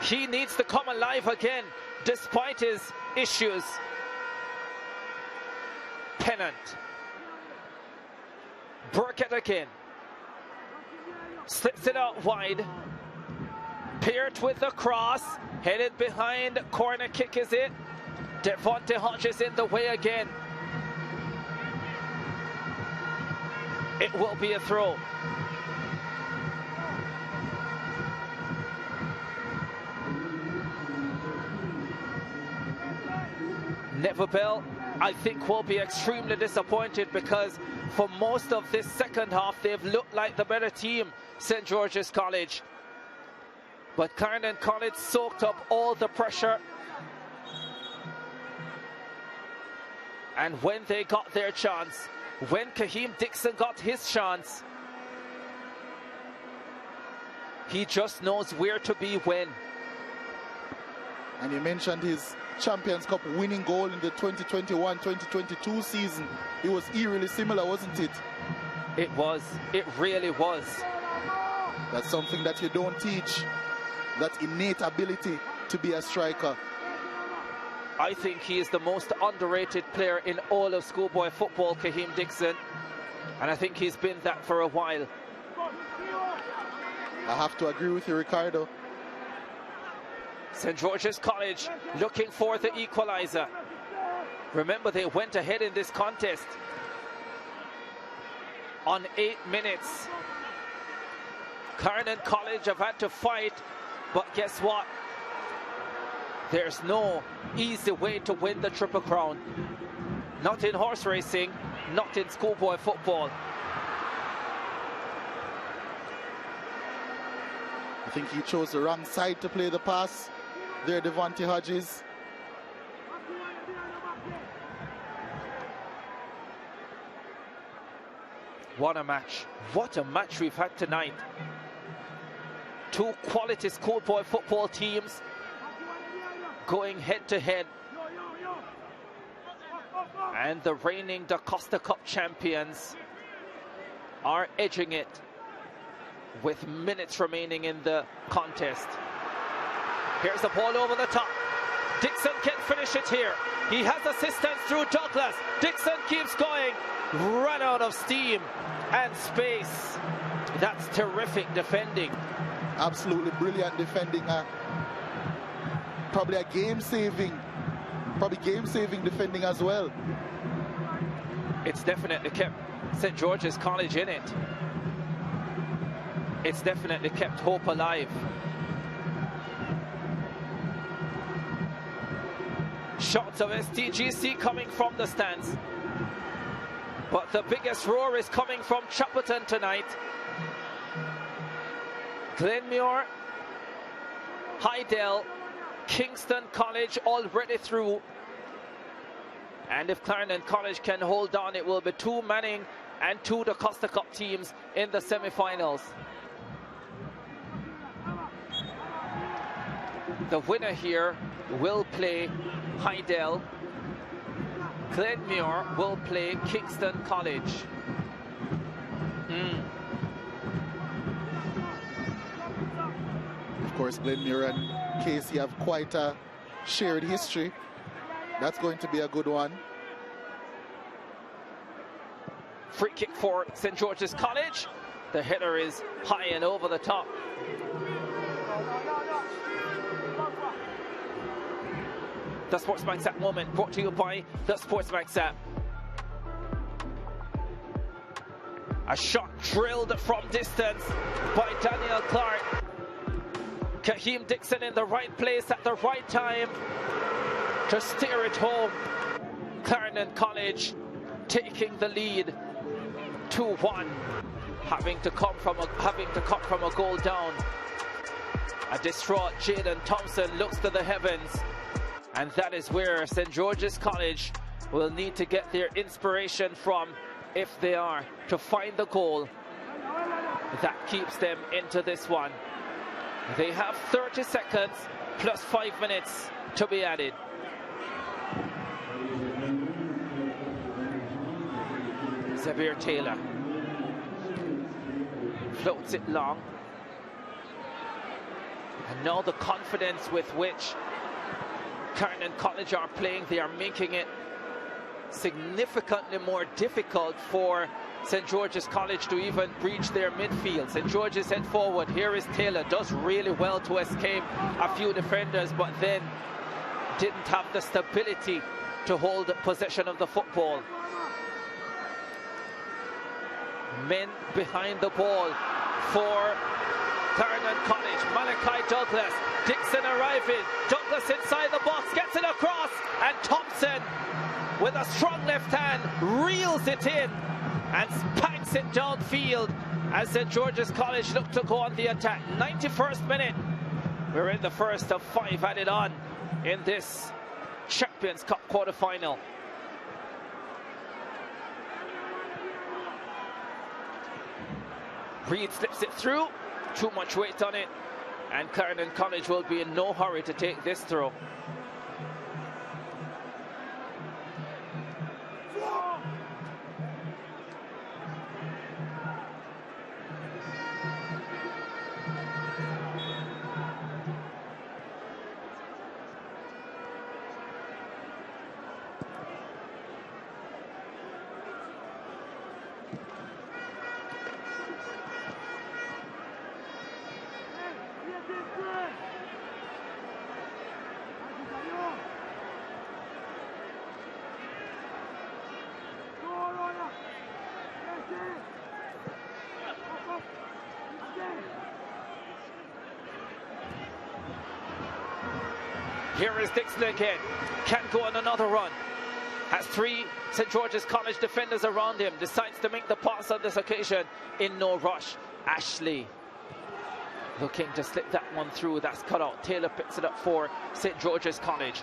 He needs to come alive again despite his issues. Pennant. Burkett again. Slips it out wide. Peart with the cross. Headed behind. Corner kick is it. Devontae Hodges in the way again. It will be a throw. Neverbell, I think, will be extremely disappointed because for most of this second half, they've looked like the better team, St. George's College. But Clarendon College soaked up all the pressure. And when they got their chance, When Kahim Dixon got his chance, he just knows where to be when. And you mentioned his Champions Cup winning goal in the 2021-2022 season. It was eerily similar, wasn't it? It was. It really was. That's something that you don't teach. That innate ability to be a striker. I think he is the most underrated player in all of schoolboy football, Kahim Dixon. And I think he's been that for a while. I have to agree with you, Ricardo. St. George's College looking for the equalizer. Remember, they went ahead in this contest on 8 minutes. Clarendon College have had to fight, but guess what? There's no easy way to win the Triple Crown. Not in horse racing, not in schoolboy football. I think he chose the wrong side to play the pass. There, Devontae Hodges. What a match. What a match we've had tonight. Two quality schoolboy football teams going head to head. And the reigning Da Costa Cup champions are edging it with minutes remaining in the contest. Here's the ball over the top. Dixon can finish it here. He has assistance through Douglas. Dixon keeps going. Run out of steam and space. That's terrific defending. Absolutely brilliant defending. Probably game-saving defending as well. It's definitely kept St. George's College in it. It's definitely kept hope alive. Shots of STGC coming from the stands. But the biggest roar is coming from Chapperton tonight. Glenmuir, Hydel, Kingston College already through. And if Clarendon College can hold on, it will be 2 Manning and 2 Da Costa Cup teams in the semi-finals. The winner here will play Hydel. Glenmuir will play Kingston College. Of course, Glenmuir and Casey have quite a shared history. That's going to be a good one. Free kick for St. George's College. The header is high and over the top. The SportsMax app moment brought to you by the SportsMax app. A shot drilled from distance by Daniel Clark. Kahim Dixon in the right place at the right time to steer it home. Clarendon College taking the lead 2-1, having to come from a goal down. A distraught Jaden Thompson looks to the heavens. And that is where St. George's College will need to get their inspiration from if they are to find the goal that keeps them into this one. They have 30 seconds plus 5 minutes to be added. Xavier Taylor floats it long. And now the confidence with which Clarendon College are playing, they are making it significantly more difficult for St. George's College to even breach their midfield. St. George's head forward. Here is Taylor, does really well to escape a few defenders, but then didn't have the stability to hold possession of the football. Men behind the ball for Clarendon College. Malachi Douglas, Dixon arriving, Douglas inside the box, gets it across, and Thompson with a strong left hand reels it in and spanks it downfield as St. George's College look to go on the attack. 91st minute. We're in the first of 5 added on in this Champions Cup quarterfinal. Reed slips it through, too much weight on it, and Clarendon College will be in no hurry to take this throw. Here is Dixon again, can go on another run, has 3 St. George's College defenders around him, decides to make the pass on this occasion in no rush. Ashley looking to slip that one through, that's cut out. Taylor picks it up for St. George's College.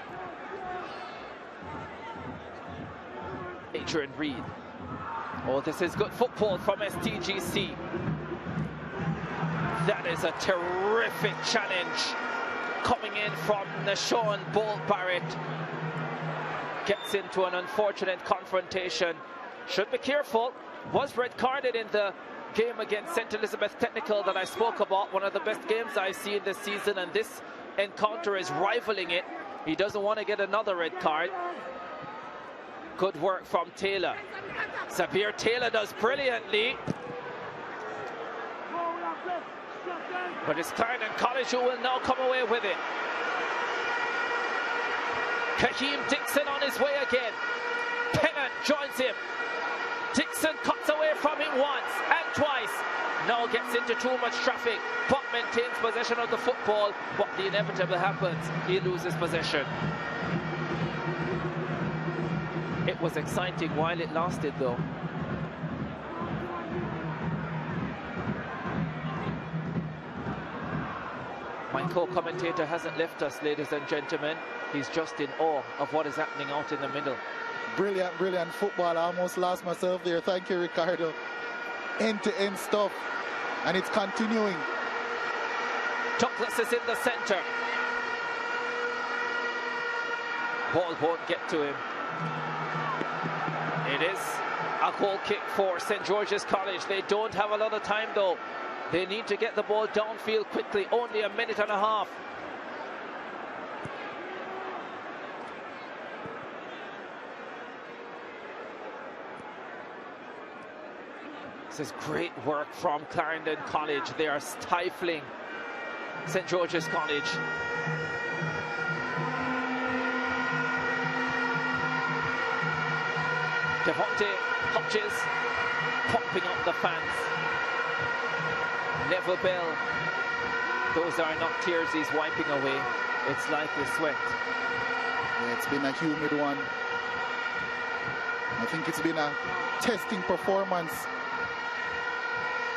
Adrian Reed. Oh, this is good football from STGC. That is a terrific challenge coming in from Nashawn Bolt Barrett. Gets into an unfortunate confrontation. Should be careful. Was red carded in the game against St. Elizabeth Technical that I spoke about. One of the best games I've seen this season, and this encounter is rivaling it. He doesn't want to get another red card. Good work from Taylor. Sabir Taylor does brilliantly. But it's Clarendon College who will now come away with it. Kaheem Dixon on his way again. Pennant joins him. Dixon cuts away from him once and twice. Now gets into too much traffic, but maintains possession of the football. But the inevitable happens. He loses possession. It was exciting while it lasted, though. My co-commentator hasn't left us, ladies and gentlemen. He's just in awe of what is happening out in the middle. Brilliant, brilliant football. I almost lost myself there. Thank you, Ricardo. End-to-end stuff. And it's continuing. Douglas is in the center. Ball won't get to him. It is a goal kick for St. George's College. They don't have a lot of time, though. They need to get the ball downfield quickly. Only a minute and a half. This is great work from Clarendon College. They are stifling St. George's College. Devontae Hodges pumping up the fans. Neville Bell, those are not tears he's wiping away. It's likely sweat. Yeah, it's been a humid one. I think it's been a testing performance.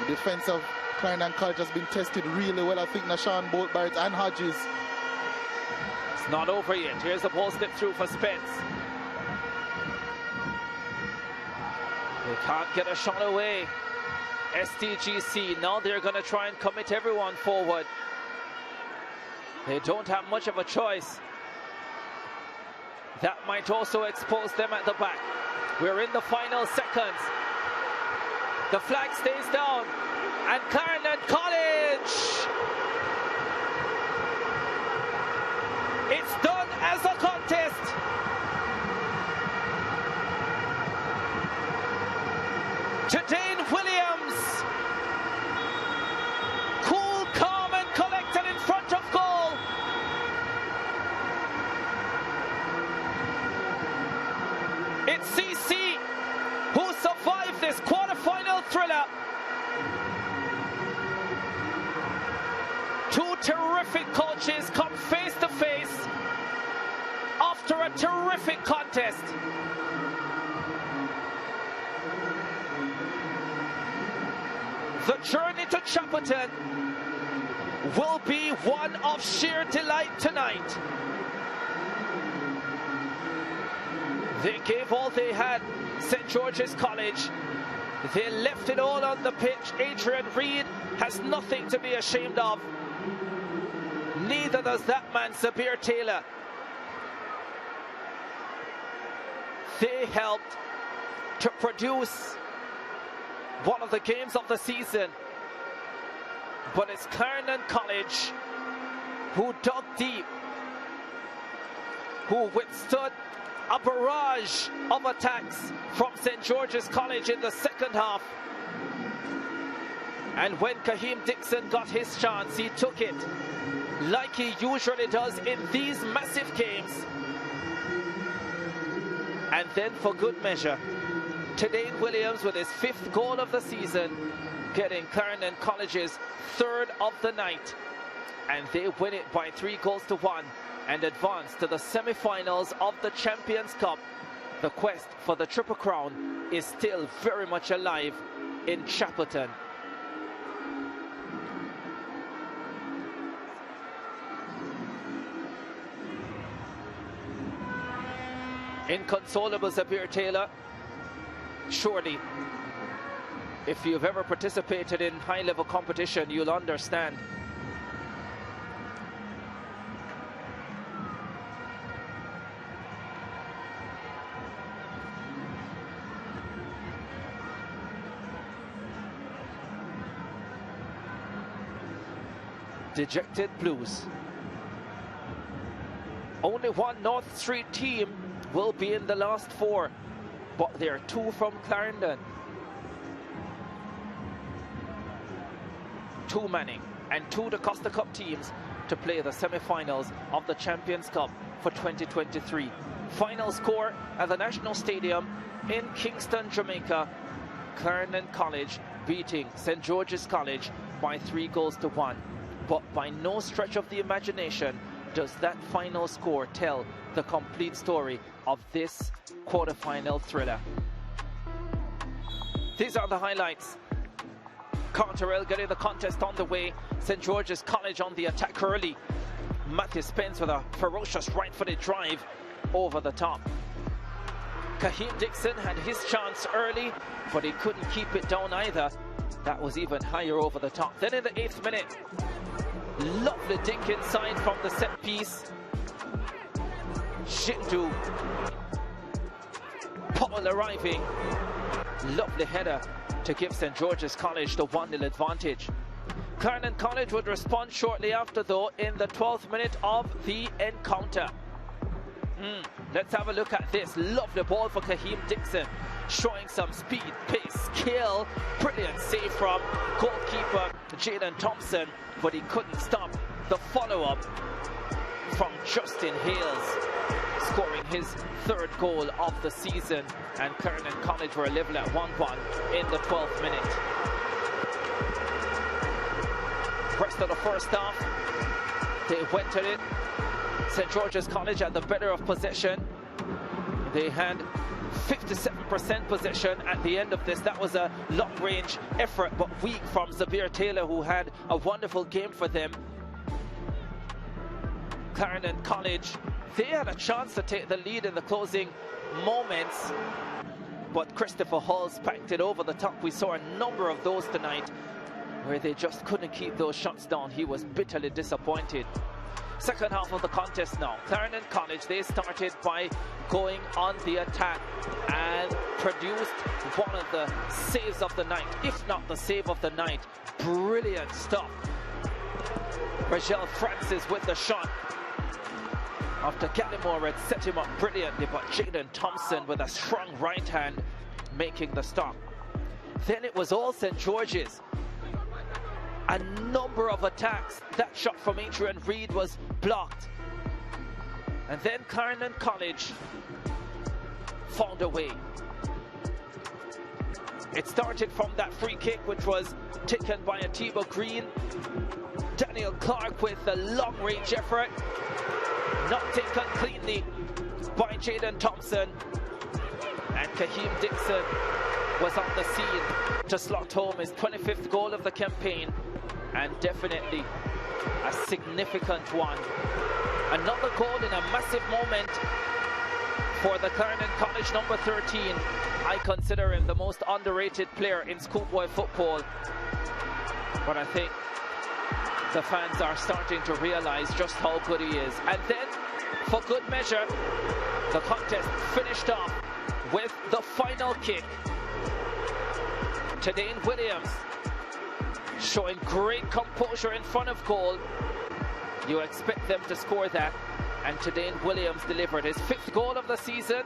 The defense of Clarendon College has been tested really well. I think Nashawn Bolt Barrett and Hodges. It's not over yet. Here's the ball slip through for Spence. They can't get a shot away. STGC, now they're going to try and commit everyone forward. They don't have much of a choice. That might also expose them at the back. We're in the final seconds. The flag stays down, and Clarendon College, it's done as a contest. Jadane Williams, cool, calm and collected in front of goal. It's CC who survived this quarterfinal thriller. Two terrific coaches come face to face after a terrific contest. The journey to Chapelton will be one of sheer delight tonight. They gave all they had, St. George's College, They left it all on the pitch. Adrian Reed has nothing to be ashamed of. Neither does that man, Zabir Taylor. They helped to produce one of the games of the season. But it's Clarendon College who dug deep, who withstood a barrage of attacks from St. George's College in the second half. And when Kaheem Dixon got his chance, he took it like he usually does in these massive games. And then for good measure, Tadane Williams with his 5th goal of the season, getting Clarendon College's 3rd of the night. And they win it by 3-1 and advance to the semi-finals of the Champions Cup. The quest for the Triple Crown is still very much alive in Chapelton. Inconsolable Zabir Taylor. Surely, if you've ever participated in high-level competition, you'll understand. Dejected Blues. Only one North Street team will be in the last 4, but there are 2 from Clarendon. 2 Manning and 2 Da Costa Cup teams to play the semi-finals of the Champions Cup for 2023. Final score at the National Stadium in Kingston, Jamaica. Clarendon College beating St. George's College by 3-1. But by no stretch of the imagination does that final score tell the complete story of this quarterfinal thriller. These are the highlights. Carterell getting the contest on the way. St. George's College on the attack early. Matthew Spence with a ferocious right-footed drive over the top. Kaheem Dixon had his chance early, but he couldn't keep it down either. That was even higher over the top. Then in the 8th minute, lovely dink inside from the set piece. Shindu. Paul arriving. Lovely header to give St. George's College the 1-0 advantage. Clarendon College would respond shortly after, though, in the 12th minute of the encounter. Let's have a look at this. Lovely ball for Kaheem Dixon, showing some speed, pace, skill. Brilliant save from goalkeeper Jaden Thompson, but he couldn't stop the follow-up from Justin Hales, scoring his 3rd goal of the season. And Clarendon College were level at 1-1 in the 12th minute. Rest of the first half, they went at it. St. George's College had the better of possession. They had 57% possession at the end of this. That was a long-range effort, but weak from Zabir Taylor, who had a wonderful game for them. Clarendon College, they had a chance to take the lead in the closing moments, but Christopher Halls packed it over the top. We saw a number of those tonight where they just couldn't keep those shots down. He was bitterly disappointed. Second half of the contest now. Clarendon College, they started by going on the attack and produced one of the saves of the night, if not the save of the night. Brilliant stuff. Rachel Francis with the shot after Gallimore had set him up brilliantly, but Jaden Thompson with a strong right hand making the stop. Then it was all St. George's. A number of attacks. That shot from Adrian Reed was blocked. And then Clarendon College found a way. It started from that free kick, which was taken by Atiba Green. Daniel Clark with a long-range effort. Not taken cleanly by Jaden Thompson. And Kaheem Dixon was on the scene to slot home his 25th goal of the campaign. And definitely a significant one. Another goal in a massive moment For the Clarendon College number 13, I consider him the most underrated player in schoolboy football. But I think the fans are starting to realize just how good he is. And then, for good measure, the contest finished off with the final kick. Tadane Williams showing great composure in front of goal. You expect them to score that, and Tadane Williams delivered his 5th goal of the season.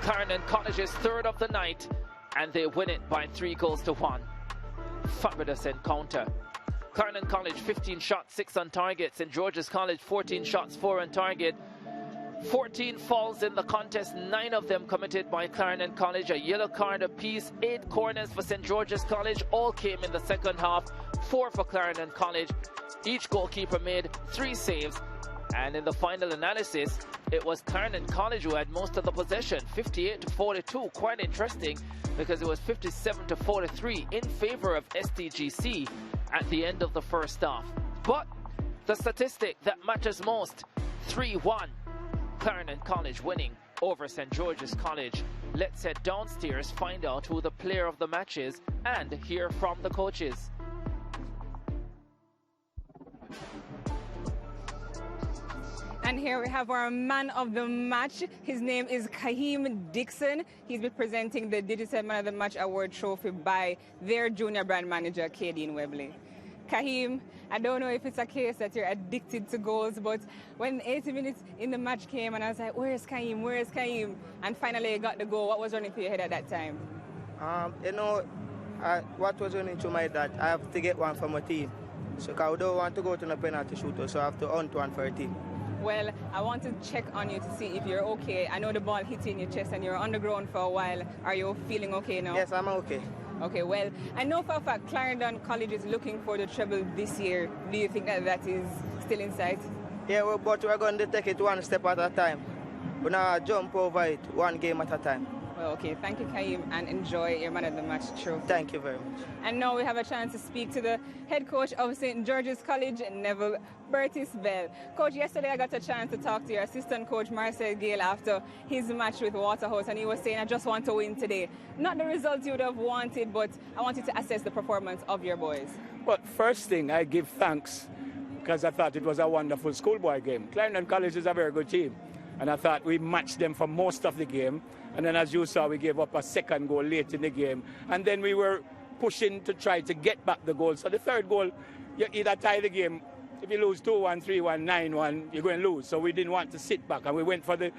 Clarendon College's 3rd of the night, and they win it by 3-1. Fabulous encounter. Clarendon College 15 shots, 6 on target. St. George's College 14 shots, 4 on target. 14 fouls in the contest, 9 of them committed by Clarendon College. A yellow card apiece, 8 corners for St. George's College. All came in the second half, 4 for Clarendon College. Each goalkeeper made 3 saves. And in the final analysis, it was Clarendon College who had most of the possession, 58-42. Quite interesting, because it was 57-43 in favor of STGC at the end of the first half. But the statistic that matters most, 3-1. Clarendon College winning over St. George's College. Let's head downstairs, find out who the player of the match is, and hear from the coaches. And here we have our man of the match. His name is Kaheem Dixon. He's been presenting the Digital Man of the Match Award trophy by their junior brand manager, Kadeen Webley. Kaheem, I don't know if it's a case that you're addicted to goals, but when 80 minutes in the match came and I was like, where's Kaheem, where's Kaheem? And finally you got the goal. What was running through your head at that time? What was running through my head, I have to get one for my team. So I don't want to go to the penalty shooter, so I have to hunt one for a team. Well, I want to check on you to see if you're okay. I know the ball hit you in your chest and you're on the ground for a while. Are you feeling okay now? Yes, I'm okay. Okay, well, I know for a fact Clarendon College is looking for the treble this year. Do you think that that is still in sight? Yeah, well, but we're going to take it one step at a time. We're not jump over it one game at a time. Well, okay, thank you, Kaheem, and enjoy your man of the match trophy. Thank you very much. And now we have a chance to speak to the head coach of St. George's College, Neville Bertis Bell. Coach, yesterday I got a chance to talk to your assistant coach, Marcel Gale, after his match with Waterhouse, and he was saying, I just want to win today. Not the results you would have wanted, but I wanted to assess the performance of your boys. Well, first thing, I give thanks because I thought it was a wonderful schoolboy game. Clarendon College is a very good team, and I thought we matched them for most of the game. And then, as you saw, we gave up a second goal late in the game. And then we were pushing to try to get back the goal. So the third goal, you either tie the game. If you lose 2-1, 3-1, 9-1, you're going to lose. So we didn't want to sit back. And we went for the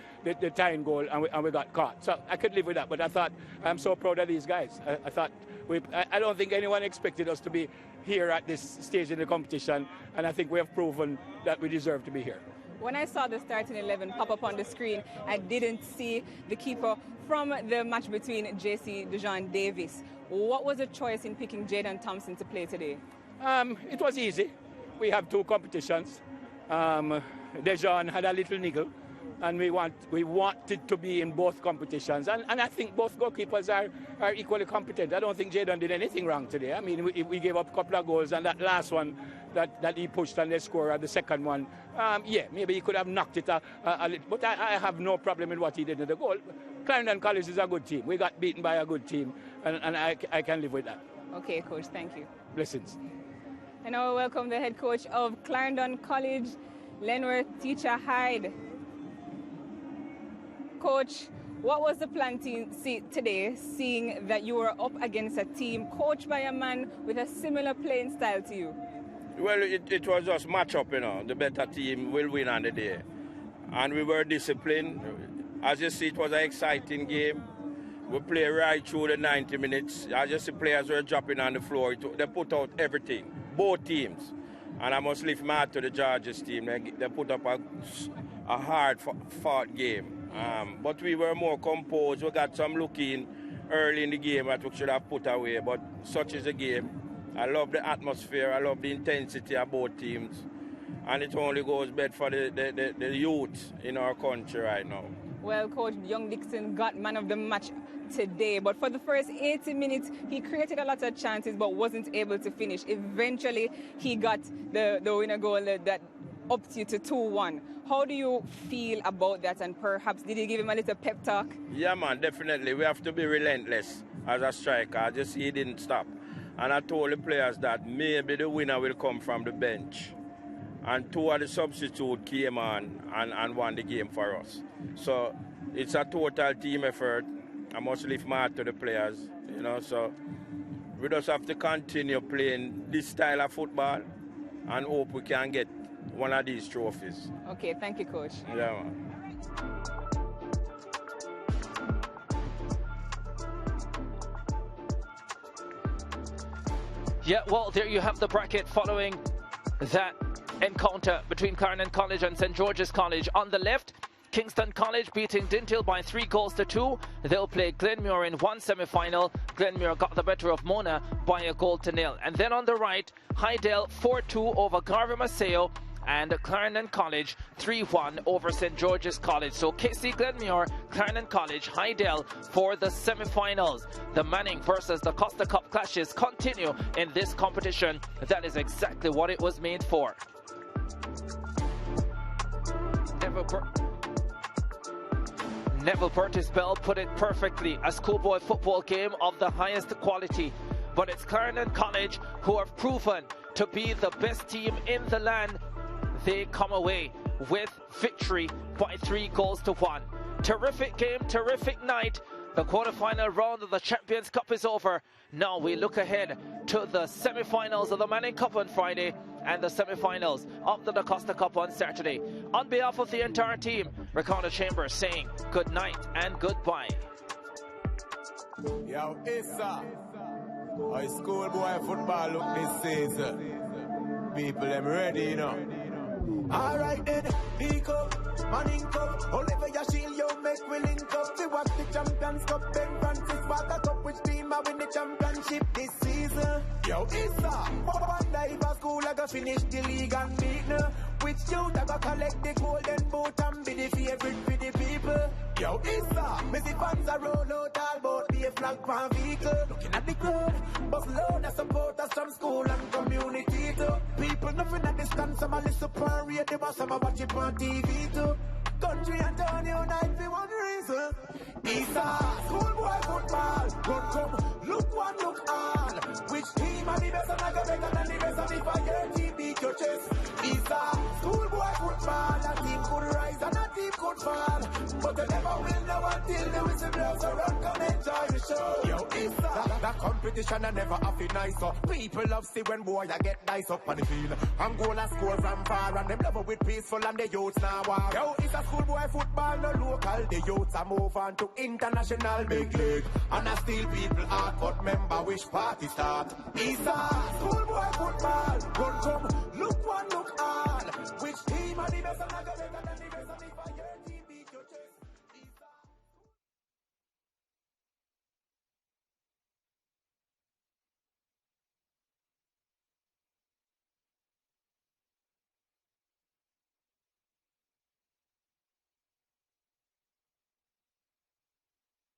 tying goal, and we got caught. So I could live with that. But I thought, I'm so proud of these guys. I don't think anyone expected us to be here at this stage in the competition. And I think we have proven that we deserve to be here. When I saw the starting 11 pop up on the screen, I didn't see the keeper from the match between JC Dejan Davis. What was the choice in picking Jaden Thompson to play today? It was easy. We have 2 competitions. Dejan had a little niggle, and we wanted to be in both competitions. And I think both goalkeepers are equally competent. I don't think Jaden did anything wrong today. I mean, we gave up a couple of goals, and that last one that he pushed and they scored, the second one, yeah, maybe he could have knocked it a little. But I have no problem with what he did in the goal. Clarendon College is a good team. We got beaten by a good team, and I can live with that. Okay, Coach, thank you. Blessings. And now we welcome the head coach of Clarendon College, Lenworth Teacher Hyde. Coach, what was the plan today, seeing that you were up against a team coached by a man with a similar playing style to you? Well, it was just match up, you know. The better team will win on the day. And we were disciplined. As you see, it was an exciting game. We played right through the 90 minutes. As you see, players were dropping on the floor. They put out everything, both teams. And I must lift my hat to the Georges team. They put up a hard-fought game. But we were more composed. We got some looking early in the game that we should have put away. But such is the game. I love the atmosphere. I love the intensity of both teams. And it only goes bad for the youth in our country right now. Well, Coach, Young Dixon got man of the match today. But for the first 80 minutes, he created a lot of chances but wasn't able to finish. Eventually, he got the winner goal that upped you to 2-1. How do you feel about that, and perhaps did you give him a little pep talk? Yeah, man, definitely. We have to be relentless as a striker. I just see he didn't stop. And I told the players that maybe the winner will come from the bench. And 2 of the substitutes came on and won the game for us. So it's a total team effort. I must lift my hat to the players, you know. So we just have to continue playing this style of football and hope we can get one of these trophies. Okay, thank you, Coach. Yeah, man. Yeah, well, there you have the bracket following that encounter between Clarendon College and St. George's College. On the left, Kingston College beating Dintil by 3-2. They'll play Glenmuir in one semi-final. Glenmuir got the better of Mona by 1-0. And then on the right, Hydel 4-2 over Garvey Maceo, and Clarendon College 3-1 over St. George's College. So KC Glenmuir, Clarendon College, Hydel for the semi-finals. The Manning versus the Costa Cup clashes continue in this competition. That is exactly what it was made for. Neville Burtis Bell put it perfectly. A schoolboy football game of the highest quality. But it's Clarendon College who have proven to be the best team in the land. They come away with victory by 3-1. Terrific game, terrific night. The quarterfinal round of the Champions Cup is over. Now we look ahead to the semi-finals of the Manning Cup on Friday and the semi-finals of the Costa Cup on Saturday. On behalf of the entire team, Ricardo Chambers saying good night and goodbye. Yo, ISSA, how schoolboy football look this season? People, them ready, you know. Alright then, pick up, Manning Cup, Oliver Yashil, yo, make we link up. We watch the Champions Cup, Ben Francis, Walker Cup, which team are win the championship this season? Yo, ISSA, one dive a school, I go finish the league and beat now. Which youth I go collect the golden boot and be the favorite for the people? Yo, ISSA, Messi fans are roll out all about be a flag for vehicle. Looking at the crowd, bus load of supporters from school and community too. People nothing at distance, some a listen for radio, some a watch it on TV too. Country and town unite for one reason. ISSA, schoolboy football, don't come, look one, look all. Which team are the best and I go better than the best, and if I your team beat your chest. ISSA, schoolboy football, a team could rise and a team could fall. But they never will know until the whistle blows around, come enjoy the show. Yo, ISSA, that competition I never have it nice up. People love see when boy I get nice up on the field. And goal and score from far, and them love it with peaceful and the youths now war. Yo, it's a schoolboy football, no local. The youths are move on to international big league. And I still people are but member which party start. ISSA, schoolboy football, don't come, look one, look all.